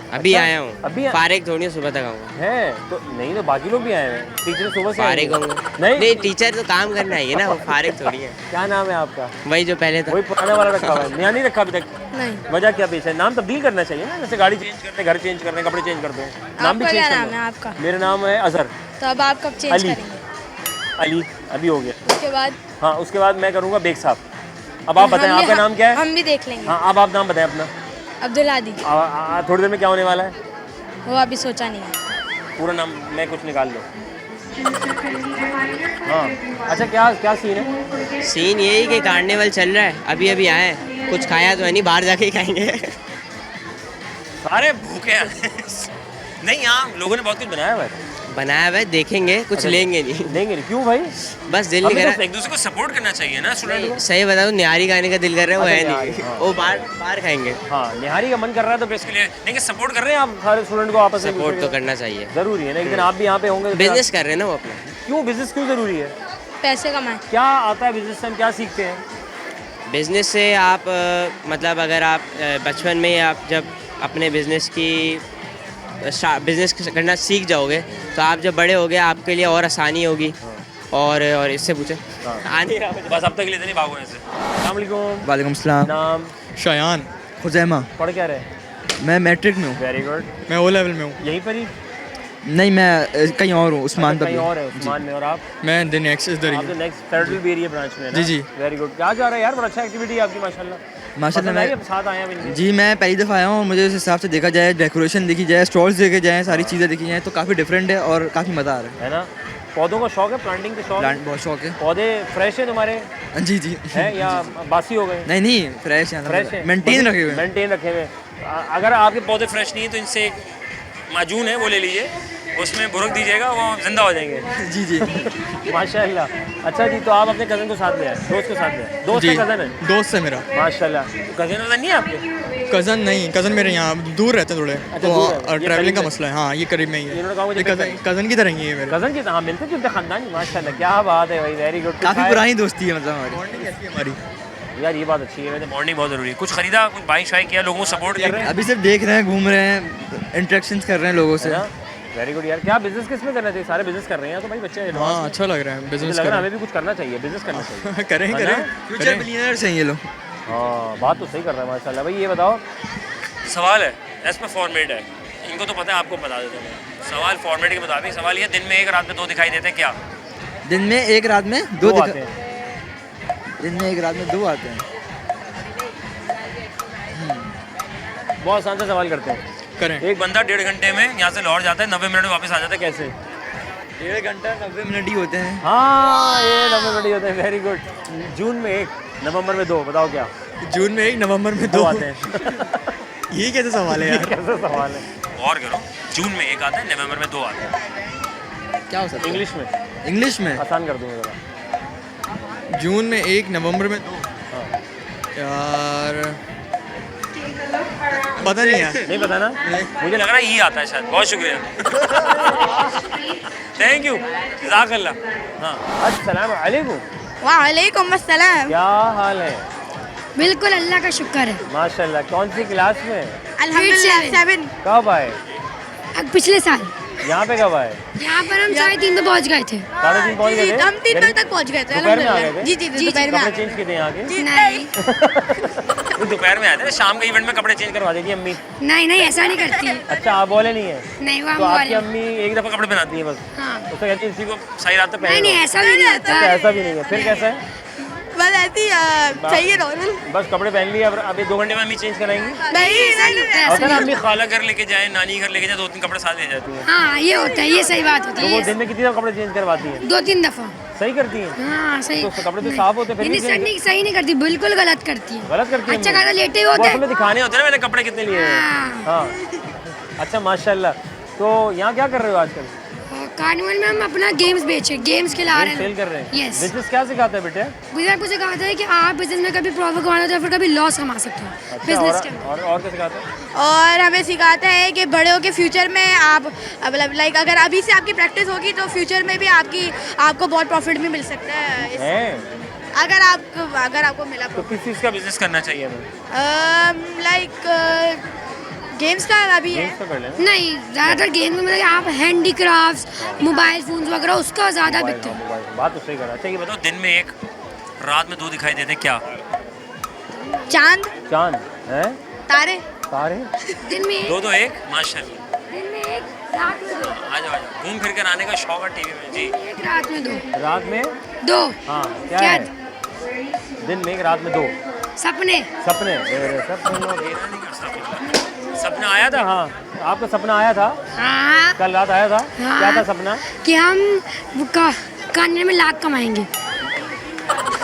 अभी अच्छा, आया हूँ। अभी आए? फारिग थोड़ी है, सुबह तक आऊँगा। है तो नहीं, तो बाकी लोग भी आए हैं। टीचर सुबह से फारिग आएंगे। होंगे। नहीं नहीं टीचर तो काम करना है ना, वो फारिग थोड़ी है। क्या नाम है आपका? वही जो पहले था। वही पुराना वाला रखा हुआ है, नया नहीं रखा अभी तक? नहीं। वजह क्या पेश है? नाम तब्दील करना चाहिए ना, जैसे गाड़ी चेंज करते हैं, घर चेंज करते हैं, कपड़े चेंज करते हैं, नाम भी चेंज करना है। आपका? मेरा नाम है अजहर तो अब आप कब चेंज अली। करेंगे? अली अभी हो गया। उसके बाद हाँ, उसके बाद मैं करूँगा बेग साहब। अब आप बताएं आपका नाम क्या है? हम भी देख लेंगे। हाँ, अब आप नाम बताएं अपना। अब्दुल आदि। थोड़ी देर में क्या होने वाला है? वो अभी सोचा नहीं है। पूरा नाम मैं कुछ निकाल लो। हाँ, अच्छा क्या क्या सीन है? सीन यही कि कार्निवल चल रहा है, अभी अभी आए हैं, कुछ खाया तो है नहीं, बाहर जाके ही खाएंगे। सारे भूखे हैं। नहीं, यहाँ लोगों ने बहुत कुछ बनाया हुआ है। बनाया हुआ है, देखेंगे, कुछ लेंगे नहीं। लेंगे नहीं? क्यों भाई? बस दिल नहीं कर हमें रहा। तो एक दूसरे को सपोर्ट करना चाहिए ना स्टूडेंट को। सही बताऊँ, निहारी खाने का दिल कर रहा है, वो अच्छा, है निहारी, नहीं। हाँ। वो बाहर खाएंगे। हाँ, निहारी का मन कर रहा है तो इसके लिए लेकिन सपोर्ट कर रहे हैं आप सारे स्टूडेंट को आपस में। सपोर्ट तो करना चाहिए, जरूरी है ना, एक दिन आप भी यहाँ पे होंगे। बिजनेस कर रहे हैं ना वो अपना। क्यों बिजनेस क्यों जरूरी है? पैसे कमाए। क्या आता है बिजनेस से, हम क्या सीखते हैं? बिजनेस से आप मतलब अगर आप बचपन में आप जब अपने बिजनेस करना सीख जाओगे तो आप जब बड़े होगे आपके लिए और आसानी होगी। और इससे पूछे आने बस अब तक के लिए नहीं भागो ऐसे। अस्सलाम वालेकुम। वालेकुम सलाम। नाम? शायान खुजैमा। पढ़ क्या रहे? मैं मैट्रिक में हूँ। Very good. मैं ओ लेवल में हूँ। यहीं पर ही? नहीं, मैं कहीं और हूँ, उस्मान कहीं और है उस्मान में। और आप? मैं द नेक्स्ट इधर आप तो नेक्स्ट फेडरल भी एरिया ब्रांच में। जी जी। Very good. क्या जा रहा है यार, बड़ा अच्छा एक्टिविटी है आपकी माशाल्लाह। माशाल्लाह। मैं साथ आया हूँ जी, मैं पहली दफ़ा आया हूँ और मुझे उस हिसाब से देखा जाए, डेकोरेशन देखी जाए, स्टॉल्स देखे जाए, सारी चीज़ें देखी जाए तो काफ़ी डिफरेंट है और काफ़ी मज़ा आ रहा है ना। पौधों का शौक है, प्लांटिंग का शौक? प्लांट बहुत शौक है। पौधे फ्रेश है तुम्हारे? जी जी। हैं या बासी हो गए? नहीं, फ्रेश है, फ्रेश है, मेंटेन रखे हुए। मेंटेन रखे हुए। अगर आपके पौधे फ्रेश नहीं है तो इनसे एक माजून है वो ले लीजिए, उसमें बुरक दीजिएगा, वो जिंदा हो जाएंगे। जी जी। माशाल्लाह। अच्छा जी, तो आप अपने कज़न को साथ ले आए, दोस्त को साथ ले आए? दोस्त है कज़न है? दोस्त है मेरा। माशाल्लाह। कज़न वज़न नहीं है आपके? कज़न नहीं, कज़न मेरे यहाँ दूर रहते हैं थोड़े, अच्छा, तो दूर है। ये ट्रैवलिंग करीब का है। मसला है। हाँ, ये करीब में ही इन्होंने है। कहा मुझे कज़न की तरह ही है मेरे। कज़न की तरह मिलते जुलते खानदान। माशाल्लाह, क्या बात है भाई, वेरी गुड। काफ़ी पुरानी दोस्ती है, मतलब हमारी। यार ये बात अच्छी है, वैसे बॉन्डिंग बहुत ज़रूरी है। कुछ खरीदा, कुछ बाई शाई किया, लोगों को सपोर्ट कर रहे हैं? अभी सिर्फ देख रहे हैं, घूम रहे हैं, इंटरेक्शंस कर रहे हैं लोगों से। वेरी गुड यार। क्या बिजनेस किस में करना चाहिए? सारे बिजनेस कर रहे हैं तो भाई बच्चे। हाँ, अच्छा लग रहा है बिजनेस लग रहा है हमें भी कुछ करना चाहिए, बिजनेस करना चाहिए। करें फ्यूचर बिलियनर्स हैं ये लोग। हाँ, बात तो सही कर रहा है माशाल्लाह। भाई ये बताओ, सवाल है एज पर फॉर्मेट है, इनको तो पता है, आपको बता देता हूँ। सवाल फॉर्मेट के मुताबिक सवाल ये, दिन में एक रात में 2 दिखाई देते हैं क्या? दिन में एक रात में 2 आते हैं। दिन में एक रात में 2 आते हैं। बहुत आसान सा सवाल करते हैं। करें। एक बंदा 1.5 घंटे में यहाँ से लाहौर जाता है, 90 मिनट में वापस आ जाता है, कैसे? 1.5 घंटा 90 मिनट ही होते हैं। हाँ, ये 90 मिनट ही होते हैं। Very good. जून में 1, नवंबर में 2, बताओ क्या? जून में 1, नवंबर में 2 आते हैं। ये कैसे सवाल है यार? कैसा सवाल है? और करो, जून में 1 आता है, नवंबर में 2 आते हैं। क्या हो सकता है इंग्लिश में? इंग्लिश में आसान कर दूंगा ज़रा। जून में 1, नवंबर में 2। यार पता नहीं यार। नहीं पता ना? मुझे लग रहा है ये आता है शायद। बहुत शुक्रिया। थैंक यू, जज़ाकल्लाह। हाँ, अस्सलाम वालेकुम। वालेकुम अस्सलाम। क्या हाल है? बिल्कुल अल्लाह का शुक्र है। माशाल्लाह। कौन सी क्लास में? अल्हम्दुलिल्लाह 7। कब आए? पिछले साल यहाँ पे कब आए? यहाँ पर हम 3:30 पे पहुँच गए थे। 3:30 पहुँच गए थे? हम 3 बजे तक पहुंच गए थे। दोपहर में आ गए थे? जी दोपहर में। कपड़े चेंज किए थे यहाँ के? नहीं दोपहर में आए थे ना, शाम के इवेंट में कपड़े चेंज करवा देती है अम्मी। नहीं ऐसा नहीं करती है। अच्छा, आप बोले नहीं है? नहीं वो तो आपकी अम्मी एक दफ़ा कपड़े पहनाती है बस? हाँ। उससे कहती है इसी को सही रात तक पहन लो। ऐसा भी नहीं होता। अच्छा, ऐसा भी नहीं है। फिर कैसा है? बस ऐसी चाहिए नॉर्मल। बस कपड़े पहन लिए, अब अभी 2 घंटे में अम्मी चेंज कराएंगी? नहीं होता है ना, अम्मी खाला घर लेके जाए, नानी घर लेके जाए, 2-3 कपड़े साथ ले जाती हैं। हाँ ये होता है, ये सही बात होती तो वो है। दिन में कितनी दफ़ा कपड़े चेंज करवाती हैं? 2-3 दफा। सही करती हैं? हाँ सही। तो कपड़े तो साफ होते हैं, फिर भी नहीं सही नहीं करती, बिल्कुल गलत करती है। गलत करती हैं? अच्छा खासा लेटे हुए होते वो हैं। तुम्हें दिखाने होते हैं ना मैंने कपड़े कितने लिए हैं। हाँ। अच्छा माशाल्लाह। तो यहाँ क्या कर रहे हो आजकल? कार्निवल में हम अपना गेम्स बेचे, गेम्स खिला रहे हैं। सेल कर रहे हैं? यस। बिजनेस क्या सिखाते हैं बेटे? गुजरात मुझे कहा था कि आप बिजनेस में कभी प्रॉफिट कमाना हो तो फिर कभी लॉस कमा सकते हो। अच्छा, बिजनेस के और क्या सिखाते हैं? और हमें सिखाता है कि बड़े होके फ्यूचर में आप मतलब लाइक अगर अभी से आपकी प्रैक्टिस होगी तो फ्यूचर में भी आपको बहुत प्रॉफिट भी मिल सकता है अगर आपको मिला तो किस चीज़ का बिजनेस करना चाहिए हमें? लाइक गेम्स का अभी है। गेम्स का कर लेना। नहीं, ज़्यादातर गेम में मतलब आप हैंडीक्राफ्ट, मोबाइल फोन वगैरह उसका ज़्यादा बिकते हैं। बात तो सही करा। अच्छा ये बताओ, दिन में 1, रात में 2 दिखाई देते क्या? चांद है? तारे दिन में 2-2 1 माशाल्लाह। दिन में 1, रात में 2। आ जाओ घूम फिर कर आने का शौक है टीवी में जी। 1 रात में 2। रात में 2। हाँ क्या है? दिन में 1, रात में 2। सपने सपना आया था? हाँ, आपका सपना आया था? हाँ। कल रात आया था? हाँ। क्या था सपना? कि हम कार्निवल में लाख कमाएंगे।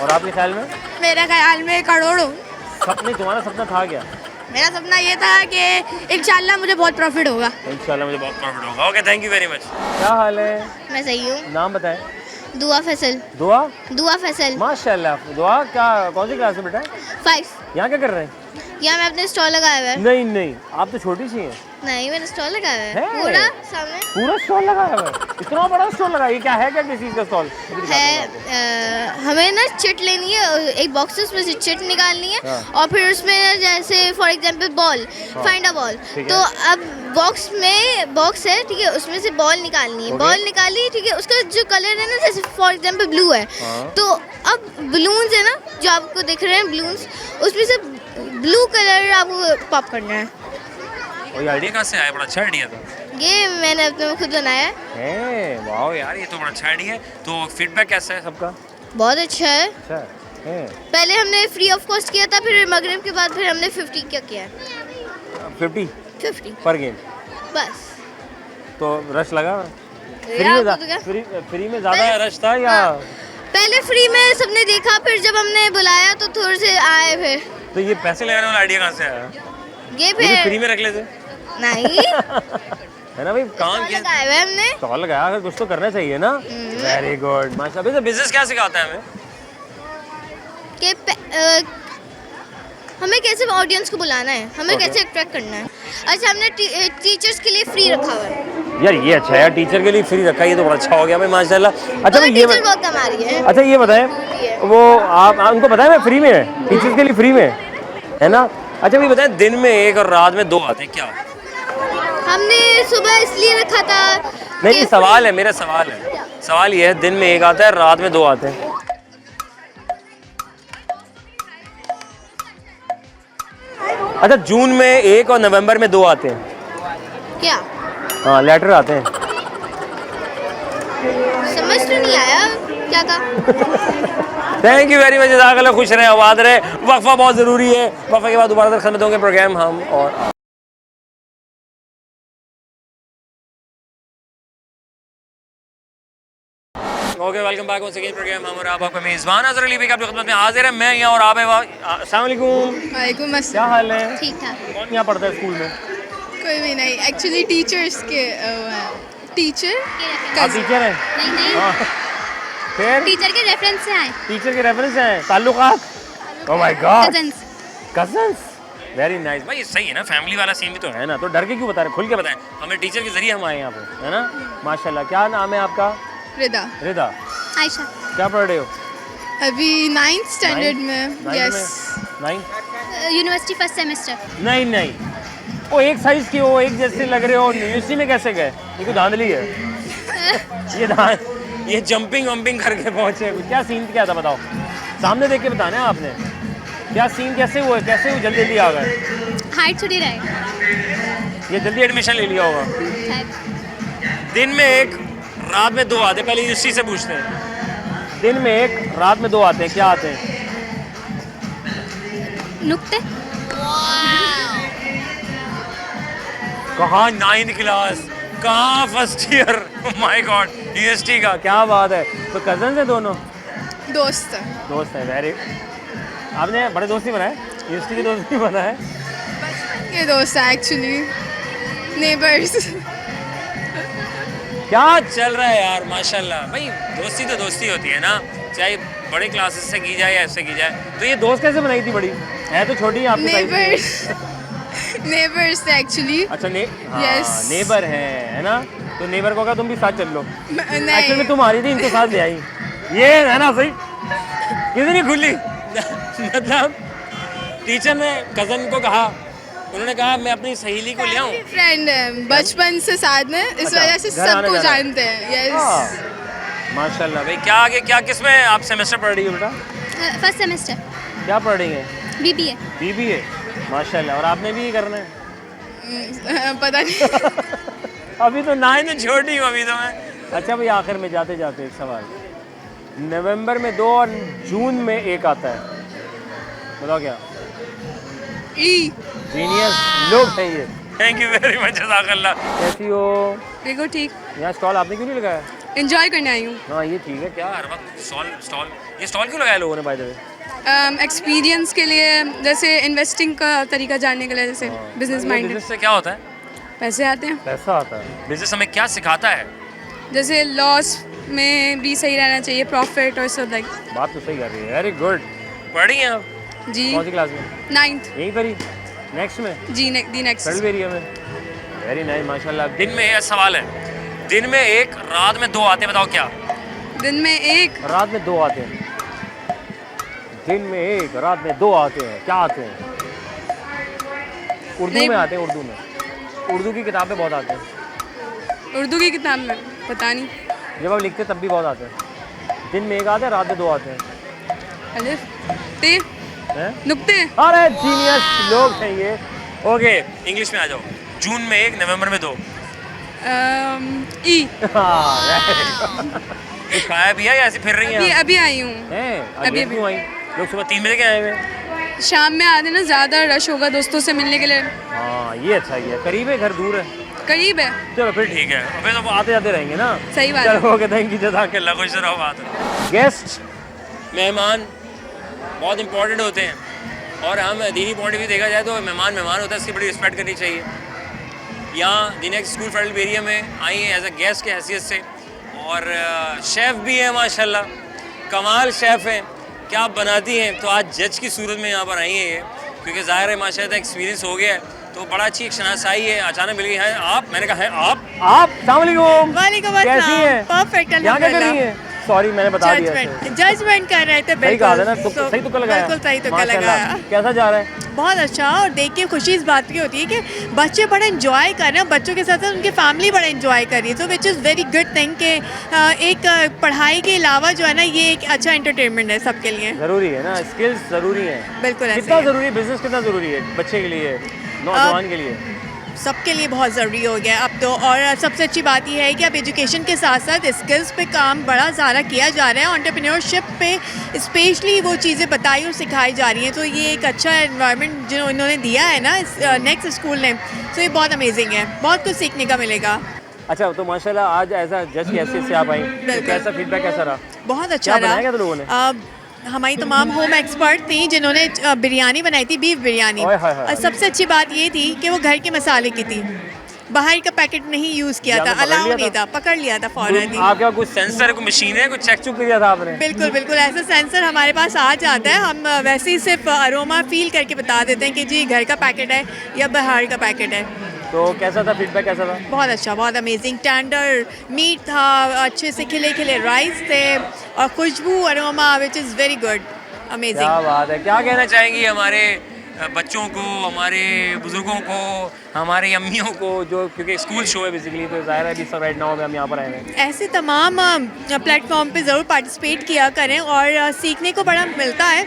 और आपके ख्याल में? मेरे ख्याल में करोड़ों। तुम्हारा सपना था क्या? मेरा सपना ये था कि इंशाल्लाह मुझे बहुत प्रॉफिट होगा। इंशाल्लाह मुझे बहुत प्रॉफिट होगा। Okay, thank you very much. क्या हाल है? मैं सही हूँ। नाम बताएं। दुआ फैसल। दुआ फैसल। माशाल्लाह। दुआ क्या, कौन सी क्लास में बेटा? 5। यहाँ क्या कर रहे हैं? यहाँ मैं अपने स्टॉल लगाया हुआ है। नहीं, आप तो छोटी सी हैं। नहीं, मैंने स्टॉल लगाया हुआ है? है पूरा सामने। पूरा स्टॉल लगाया हुआ है? इतना बड़ा स्टॉल लगाया? ये क्या है, क्या किस चीज़ का स्टॉल है? हमें ना चिट लेनी है, एक बॉक्स है, उसमें से चिट निकालनी है। हाँ। और फिर उसमें जैसे for example ball, find a ball. तो अब बॉक्स है, ठीक है, उसमें से बॉल निकालनी है। बॉल निकाली, ठीक है, उसका जो कलर है ना, जैसे फॉर एग्जांपल ब्लू है। तो अब बलून्स है ना जो आपको दिख रहे हैं बलून्स, उसमें से ब्लू कलर आपको पॉप करना है। और ये आइडिया कहाँ से आया? बड़ा अच्छा आइडिया था। ये मैंने अपने खुद बनाया है। वाह यार, ये तो बड़ा अच्छा आइडिया है। तो फीडबैक कैसा है सबका? बहुत अच्छा है। अच्छा है। पहले हमने फ्री ऑफ कॉस्ट किया था, फिर मगरिब के बाद फिर हमने 50 का किया। 50 पर गेम? बस। तो रश लगा? फ्री में ज़्यादा रश था या? पहले फ्री में सबने देखा, फिर जब हमने बुलाया तो थोड़े से आए फिर। तो ये पैसे लगाने वाला आइडिया कहाँ से आया? ये फिर फ्री में रख लेते? नहीं है ना भाई, काम किया, लगाया हुआ है हमने। स्टॉल लगाया, अगर कुछ तो करना चाहिए ना। वेरी गुड माशाल्लाह। बिजनेस क्या सिखाता है हमें? कि हमें कैसे ऑडियंस को बुलाना है, हमें कैसे अट्रैक्ट करना है। अच्छा, हमने टीचर्स के लिए फ्री रखा हुआ है। यार ये अच्छा है यार, टीचर के लिए फ्री रखा है, ये तो बड़ा अच्छा हो गया भाई माशाल्लाह। अच्छा भाई ये बहुत कमा रही है। अच्छा ये बताएं, वो आप उनको बताएं मैं फ्री में है, टीचर्स के लिए फ्री में है ना। अच्छा भाई बताएं, दिन में 1 और रात में 2 आते हैं क्या? हमने सुबह इसलिए रखा था। नहीं, सवाल है, मेरा सवाल ये है, दिन में 1 आता है, रात में 2 आते हैं। अच्छा, जून में 1 और नवंबर में 2 आते हैं क्या? हाँ, लेटर आते हैं। समझ तो नहीं आया क्या था। थैंक यू वेरी मच, जज़ाकल्लाह, खुश रहे, आबाद रहे। वक्फा बहुत ज़रूरी है, वक्फे के बाद दोबारा खिदमत होंगे प्रोग्राम हम और okay, welcome back once again program हम और आपका मेज़बान अज़हर अली बेग आपकी खिदमत में हाजिर है। मैं यहाँ और आप अस्सलाम वालेकुम। वालेकुम अस्सलाम। क्या हाल है? ठीक ठाक। कौन यहाँ पढ़ता है स्कूल में? कोई भी नहीं, एक्चुअली टीचर्स के टीचर आप टीचर हैं? नहीं फिर टीचर के रेफरेंस से आए, टीचर के रेफरेंस हैं, ताल्लुकात। Oh my God, cousins. Cousins, very nice. भाई सही है ना, फैमिली वाला सीन भी तो है ना, तो डर के क्यों बता रहे, खुल के बताएं हमें, टीचर के जरिए हम आए यहाँ पे, है ना। माशाल्लाह। क्या नाम है आपका? रिदा। रिदा। आयशा। क्या पढ़ रहे हो? अभी 9th स्टैंडर्ड में। यस। University first semester. नहीं नहीं, वो एक साइज की हो, एक जैसे लग रहे हो। यूनिवर्सिटी में कैसे गए? ये कोई धांधली है। ये जंपिंग वंपिंग करके पहुंचे, क्या सीन क्या था बताओ, सामने देख के बताना है आपने, क्या सीन कैसे हुआ, कैसे वो जल्दी जल्दी आ गए? हाइट छुट्टी रहे ये जल्दी एडमिशन ले लिया होगा। शायद। दिन में एक, रात में दो आते हैं, पहले यूनिवर्सिटी से पूछते हैं। दिन में एक, रात में दो आते हैं, क्या आते हैं? नुक्ते। कहाँ 9th क्लास, कहाँ first year, my God, university का, क्या बात है। तो कजन है दोनों? दोस्त। दोस्त है, वेरी। आपने बड़े दोस्त ही बनाए, यूनिवर्सिटी के दोस्त ही बना है? ये दोस्त है एक्चुअली, नेबर्स। क्या चल रहा है यार, माशाल्लाह। भाई दोस्ती तो दोस्ती होती है ना, चाहे बड़े क्लासेस से की जाए या ऐसे की जाए। तो ये दोस्त कैसे बनाई थी? बड़ी है तो छोटी है आपकी size में। नेबर्स। Neighbours actually. अच्छा Yes. नेबर है ना, तो नेबर को कहा तुम भी साथ चल लो। एक्चुअली नहीं, में तुम आ रही थी, इनको साथ ले आई। ये है ना सही, कितनी खुली। मतलब टीचर ने कजन को कहा, उन्होंने कहा मैं अपनी सहेली को ले आऊं। फ्रेंड है बचपन से साथ में, इस अच्छा, वजह से घर आना सबको जाना है। जानते हैं। यस। हाँ। माशाल्लाह। भाई क्या आगे, क्या किस में आप सेमेस्टर पढ़ रही हो बेटा? First semester. क्या पढ़ रही है? BBA। BBA। माशाल्लाह। और आपने भी करना है? पता नहीं। अभी तो 9 छोटी हूँ अभी तो मैं। अच्छा भाई, आखिर में जाते जाते एक सवाल, नवंबर में 2 और जून में 1 आता है, बताओ क्या? ई। जीनियस लोग हैं ये। थैंक यू वेरी मच, जज़ाकल्लाह। कैसी हो? बिल्कुल ठीक। यहाँ स्टॉल आपने क्यों नहीं लगाया? एंजॉय करने आई हूँ। हाँ ये ठीक है, क्या हर वक्त स्टॉल ये स्टॉल क्यों लगाया लोगों ने बाय द वे? एक्सपीरियंस के लिए, जैसे इन्वेस्टिंग का तरीका जानने के लिए, जैसे बिजनेस माइंडेड। बिजनेस से क्या होता है? पैसे आते हैं। पैसा आता है। बिजनेस हमें क्या सिखाता है? जैसे लॉस में भी सही रहना चाहिए, प्रॉफिट और सब लाइक। बात तो सही कर रही है, वेरी गुड। पढ़ रही हैं आप? जी। कौन सी क्लास में? 9th। यहीं पर ही, नेक्स्ट में? जी दी नेक्स्ट। सर्विल एरिया में। वेरी नाइस, माशाल्लाह। दिन में ये सवाल है, दिन में 1, रात में 2 आते हैं, बताओ क्या? दिन में 1, रात में 2 आते हैं। दिन में 1, रात में 2 आते हैं, क्या आते हैं? उर्दू में आते हैं, उर्दू में। उर्दू की किताबें बहुत आते हैं। उर्दू की किताब में पता नहीं। जब आप लिखते तब भी बहुत आते हैं। दिन में 1 आते हैं, रात में 2 आते हैं। अलिफ ते हैं? नुक्ते। अरे जीनियस लोग हैं ये। ओके, इंग्लिश में आ जाओ। जून में 1, नवंबर में 2। ई। कुछ खाया पिया या ऐसे फिर रही हैं? अभी आई हूँ। अभी क्यों आई? लोग सुबह 3 बजे के आए हुए। शाम में आते ना, ज़्यादा रश होगा दोस्तों से मिलने के लिए। हाँ ये अच्छा ही है, करीब है घर दूर है? करीब है। चलो फिर ठीक है, अबे तो आते जाते रहेंगे ना। सही बात है। चलो ओके, थैंक यू, जज़ाकल्लाह, खुश रहो। बात गेस्ट, मेहमान बहुत इंपॉर्टेंट होते हैं, और हम दीनी पॉइंट भी देखा जाए तो मेहमान होता है, इसकी बड़ी रिस्पेक्ट करनी चाहिए। यहाँ दीनिया स्कूल फेडरल एरिया में आई हैं एज अ गेस्ट के हैसियत से, और शेफ़ भी हैं माशाल्लाह, कमाल शेफ़ हैं, क्या बनाती हैं। तो आज जज की सूरत में यहाँ पर आई हैं ये, क्योंकि ज़ाहिर है माशाल्लाह एक्सपीरियंस हो गया है, तो बड़ा अच्छी एक शनासाई है। अचानक मिल गई है आप, मैंने कहा है आप अस्सलाम वालेकुम। वालेकुम कैसी अस्सलाम। हैं? परफेक्ट, यहाँ क्या कर रही हैं? सॉरी मैंने बता दिया। जजमेंट कर रहे थे। सही कहा था ना, सही तुक्का लगाया। बिल्कुल सही तुक्का माशाल्लाह। लगाया। कैसा जा रहा है? बहुत अच्छा, और देख के खुशी इस बात की होती है कि बच्चे बड़ा एंजॉय कर रहे हैं, बच्चों के साथ साथ उनकी फैमिली बड़ा एंजॉय कर रही है, तो विच इज़ वेरी गुड थिंग कि एक पढ़ाई के अलावा जो है ना, ये एक अच्छा एंटरटेनमेंट है सबके लिए। ज़रूरी है ना, स्किल्स ज़रूरी हैं। बिल्कुल ऐसे कितना ही है। ज़रूरी है बिजनेस, कितना ज़रूरी है बच्चे के लिए, नौजवान के लिए? सबके लिए बहुत ज़रूरी हो गया अब तो। और सबसे अच्छी बात यह है कि अब एजुकेशन के साथ साथ स्किल्स पे काम बड़ा ज़्यादा किया जा रहा है, एंटरप्रेन्योरशिप पे स्पेशली वो चीज़ें बताई और सिखाई जा रही हैं, तो ये एक अच्छा एनवायरनमेंट जो इन्होंने दिया है ना नेक्स्ट स्कूल ने, तो ये बहुत अमेजिंग है, बहुत कुछ सीखने का मिलेगा। अच्छा, तो माशाल्लाह आज एज अ जज की हैसियत से आप आई, तो कैसा फीडबैक कैसा रहा? बहुत अच्छा क्या बनाया क्या था लोगों ने? हमारी तमाम होम एक्सपर्ट थी जिन्होंने बिरयानी बनाई थी, बीफ बिरयानी। ओए हाय हाय। और सबसे अच्छी बात ये थी कि वो घर के मसाले की थी, बाहर का पैकेट नहीं यूज़ किया था, अलाउ नहीं था, पकड़ लिया था फ़ौरन ही। आपके पास कुछ सेंसर है, कोई मशीन है, कुछ चेक चुक किया था आपने? बिल्कुल बिल्कुल, ऐसा सेंसर हमारे पास आ जाता है, हम वैसे ही सिर्फ अरोमा फील करके बता देते हैं कि जी घर का पैकेट है या बाहर का पैकेट है। तो कैसा था फीडबैक, कैसा था? बहुत अच्छा, बहुत अमेजिंग। टेंडर मीट था, अच्छे से खिले खिले राइस थे और खुशबू aroma which is very good, amazing. क्या बात है। क्या कहना चाहेंगी हमारे बच्चों को, हमारे बुजुर्गों को, हमारे अम्मियों को, जो क्योंकि स्कूल शो है बेसिकली, तो जाहिर है अभी सब राइट नाउ में हम यहाँ पर आए हैं। ऐसे तमाम प्लेटफॉर्म पे ज़रूर पार्टिसिपेट किया करें और सीखने को बड़ा मिलता है।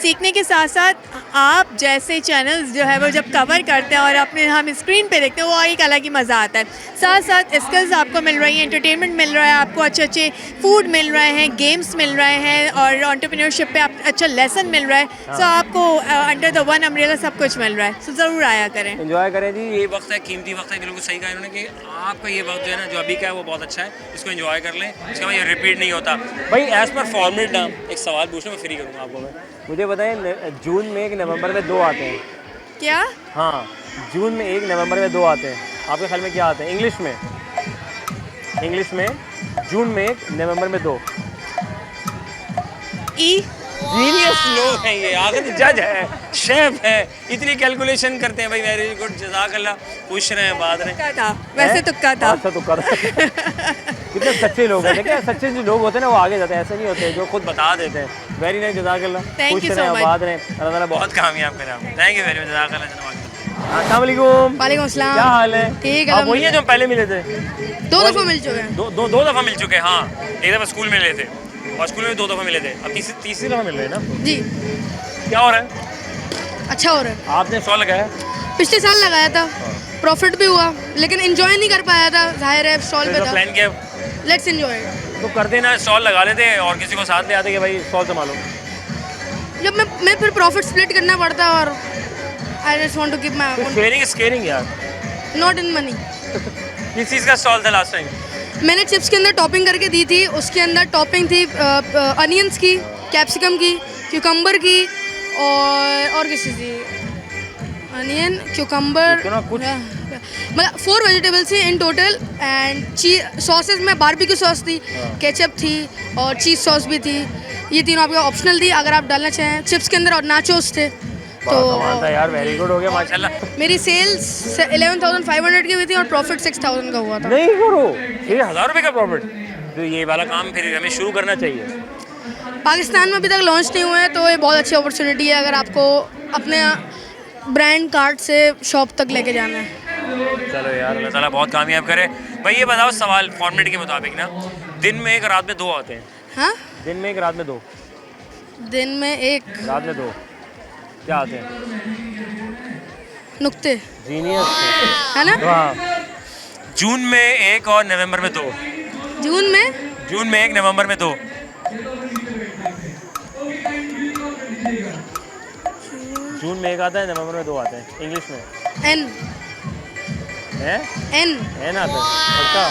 सीखने के साथ साथ आप जैसे चैनल्स जो है वो जब कवर करते हैं और अपने हम स्क्रीन पे देखते हैं, वो एक अलग ही मज़ा आता है। साथ साथ स्किल्स आपको मिल रही हैं, एंटरटेनमेंट मिल रहा है, आपको अच्छे अच्छे फूड मिल रहे हैं, गेम्स मिल रहे हैं और एंटरप्रेन्योरशिप पे आप अच्छा लेसन मिल रहा है। सो आपको अंडर द वन अम्ब्रेला सब कुछ मिल रहा है, सो ज़रूर आया करें, एंजॉय करें जी। ये वक्त है, कीमती वक्त है, बिल्कुल सही कहा इन्होंने कि आपका ये वक्त जो है ना, जो अभी का है वो बहुत अच्छा है, इसको एंजॉय कर लें, इसके बाद ये रिपीट नहीं होता। भाई एज़ पर फॉर्मेट ना एक सवाल पूछना, मैं फ्री करूँगा आपको। मैं मुझे बताएं, जून में 1 नवंबर में 2 आते हैं क्या? हाँ, जून में 1 नवंबर में 2 आते हैं, आपके ख्याल में क्या आते हैं इंग्लिश में? इंग्लिश में जून में 1 नवंबर में 2 ई। जीनियस लोग हैं ये, आखिर जज है, शेफ है, इतनी कैलकुलेशन करते हैं भाई। वेरी गुड, जज़ाकल्लाह, खुश रहें, बात रहें। तुक्का था, वैसे तुक्का था। अच्छा तुक्का था। कितने सच्चे लोग हैं, देखिए सच्चे जो लोग होते हैं ना वो आगे जाते हैं, ऐसे नहीं होते जो खुद बता देते हैं। वेरी नाइस, जज़ाकल्लाह, Thank खुश you so रहें, much. बात रहें, अल्लाह ताला बहुत कामयाब करे आपको। थैंक यू वेरी मच, जज़ाकल्लाह जनाब। अस्सलाम वालेकुम। वालेकुम अस्सलाम। क्या हाल है? ठीक है, आप वही हैं जो हम पहले मिले थे? 2 दफ़ा मिल चुके हैं। दो दफ़ा मिल चुके हैं। हाँ, एक दफ़ा स्कूल में मिले थे और स्कूल में 2 दफ़ा मिले थे, अब तीसरी दफ़ा मिल रहे हैं ना? जी, क्या हो रहा है? अच्छा हो रहा है। आपने स्टॉल लगाया? पिछले साल लगाया था, प्रॉफिट भी हुआ, लेकिन एंजॉय नहीं कर पाया था, जाहिर है स्टॉल पे तो था। प्लान किया लेट्स एंजॉय। तो कर देना, स्टॉल लगा लेते और किसी को साथ ले आते कि भाई स्टॉल संभालो। जब मैं फिर प्रॉफिट स्प्लिट करना पड़ता है और I just want to keep my तो शेयरिंग इज केयरिंग यार। Not in money. किस चीज़ का स्टॉल था लास्ट टाइम? मैंने चिप्स के अंदर टॉपिंग करके दी थी, उसके अंदर टॉपिंग थी अनियंस की, कैप्सिकम की, क्यूकम्बर की और किसी थी, अनियन, क्यूकम्बर, इतना कुछ? मतलब 4 वेजिटेबल्स थी इन टोटल एंड सॉसेस में बारबेक्यू सॉस थी, केचप थी और चीज़ सॉस भी थी। ये तीनों आपको ऑप्शनल थी अगर आप डालना चाहें। चिप्स के अंदर और नाचोस थे। तो था यार, वेरी गुड हो गया माशाल्लाह। मेरी सेल्स 11,500 की हुई थी और प्रॉफिट 6,000 का हुआ था। नहीं करो, 6,000 रुपये का प्रॉफिट। तो ये वाला काम फिर हमें शुरू करना चाहिए। पाकिस्तान में अभी तक लॉन्च नहीं हुए हैं, तो ये बहुत अच्छी अपॉर्चुनिटी है अगर आपको अपने ब्रांड कार्ड से शॉप तक लेके जाना है। चलो यार, अल्लाह ताला बहुत कामयाब करे। भाई ये बताओ, सवाल फॉर्मेट के मुताबिक ना, दिन में 1 रात में 2 आते हैं। हाँ, दिन में 1 रात में 2, दिन में 1 रात में 2 क्या आते हैं? नुक्ते, जीनियस है ना? हाँ, जून में 1 और नवंबर में 2। जून में जून में 1, नवंबर में 2। जून में 1 आता है, नवंबर में 2 आते हैं। इंग्लिश में एन है, एन आता है। पक्का?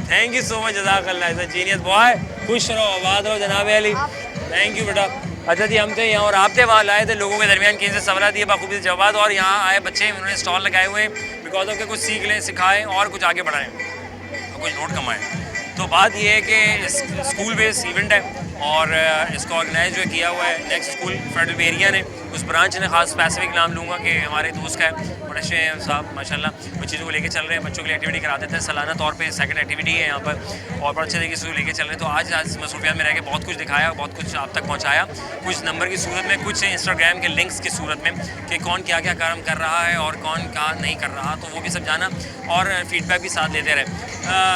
थैंक यू सो मच, जज़ाकल्लाह, इज़ अ जीनियस बॉय। खुश रहो, आबाद रहो जनाब अली। थैंक यू बेटा। अच्छा जी, हम थे यहाँ और आप थे वहाँ, लाए थे लोगों के दरमियान किन से सवाल दिए बाखूबी से जवाब, और यहाँ आए बच्चे, उन्होंने स्टॉल लगाए हुए हैं बिकॉज ऑफ के कुछ सीख लें, सिखाएं और कुछ आगे बढ़ाएं और कुछ नोट कमाएं। तो बात ये है कि स्कूल बेस्ड इवेंट है और इसको ऑर्गेनाइज जो किया हुआ है नेक्स्ट स्कूल फेडरल एरिया ने, उस ब्रांच ने, खास स्पेसिफिक नाम लूँगा कि हमारे दोस्त का है, बड़े अच्छे साहब माशाल्लाह, कुछ चीज़ों को लेके चल रहे हैं, बच्चों के लिए एक्टिविटी कराते थे सालाना तौर पे, सेकंड एक्टिविटी है यहाँ पर और बड़े अच्छे तरीके से लेके चल रहे हैं। तो आज मसरूफियात में रह के बहुत कुछ दिखाया, बहुत कुछ आप तक पहुँचाया, कुछ नंबर की सूरत में, कुछ इंस्टाग्राम के लिंक्स की सूरत में कि कौन क्या क्या काम कर रहा है और कौन क्या नहीं कर रहा, तो वो भी सब जाना और फीडबैक भी साथ लेते रहे।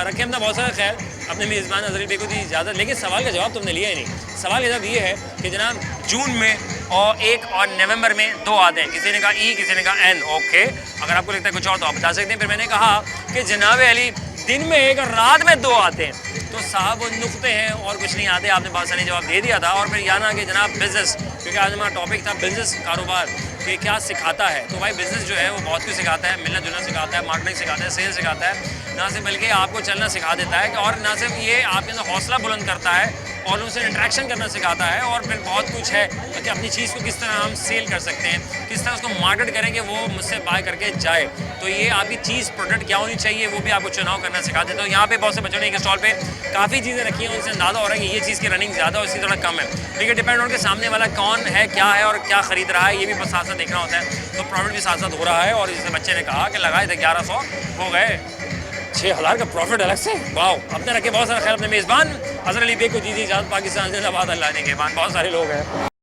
रखें हमने बहुत सारा ख्याल, अपने मेज़बान अज़हर अली बेग को दी इजाज़त। लेकिन सवाल का जवाब तुमने लिया ही नहीं। सवाल का जवाब ये है कि जनाब जून में और 1 और नवंबर में 2 आते हैं। किसी ने कहा ई, किसी ने कहा एन। ओके, अगर आपको लगता है कुछ और तो आप बता सकते हैं। फिर मैंने कहा कि जनाब अली दिन में 1 और रात में 2 आते हैं, तो साहब वो नुक्ते हैं और कुछ नहीं आते। आपने बहुत सारे जवाब दे दिया था। और फिर यहाँ ना कि जनाब बिज़नेस, क्योंकि आज हमारा टॉपिक था बिज़नेस, कारोबार कि क्या सिखाता है। तो भाई बिज़नेस जो है वो बहुत कुछ सिखाता है, मिलना जुलना सिखाता है, मार्केटिंग सिखाता है, सेल सिखाता है, ना सिर्फ बल्कि आपको चलना सिखा देता है और ना सिर्फ ये आपके अंदर हौसला बुलंद करता है और उनसे इंटरेक्शन करना सिखाता है और फिर बहुत कुछ है कि अपनी चीज़ को किस तरह हम सेल कर सकते हैं, किस तरह उसको मार्केट करें कि वो मुझसे बाय करके जाए। तो ये आपकी चीज़ प्रोडक्ट क्या होनी चाहिए वो भी आपको चुनाव करना सिखा देता है। यहाँ पे बहुत से बच्चों ने एक स्टॉल पे काफ़ी चीज़ें रखी हैं, उनसे अंदाज़ा हो रहा है कि ये चीज़ की रनिंग ज़्यादा और इसकी थोड़ा कम है। ठीक है, डिपेंड ऑन के सामने वाला कौन है, क्या है और क्या ख़रीद रहा है, ये भी साथ साथ देखना होता है। तो प्रॉफिट भी साथ साथ हो रहा है और जैसे बच्चे ने कहा कि लगाए थे 1100 हो गए 6000 का प्रॉफिट अलग से। वाह, अपने रखे बहुत सारा ख्याल। अपने मेज़बान अज़हर अली बेग को दीजिए इजाज़त। पाकिस्तान जिंदाबाद, अल्लाह ने के बाद बहुत सारे लोग हैं।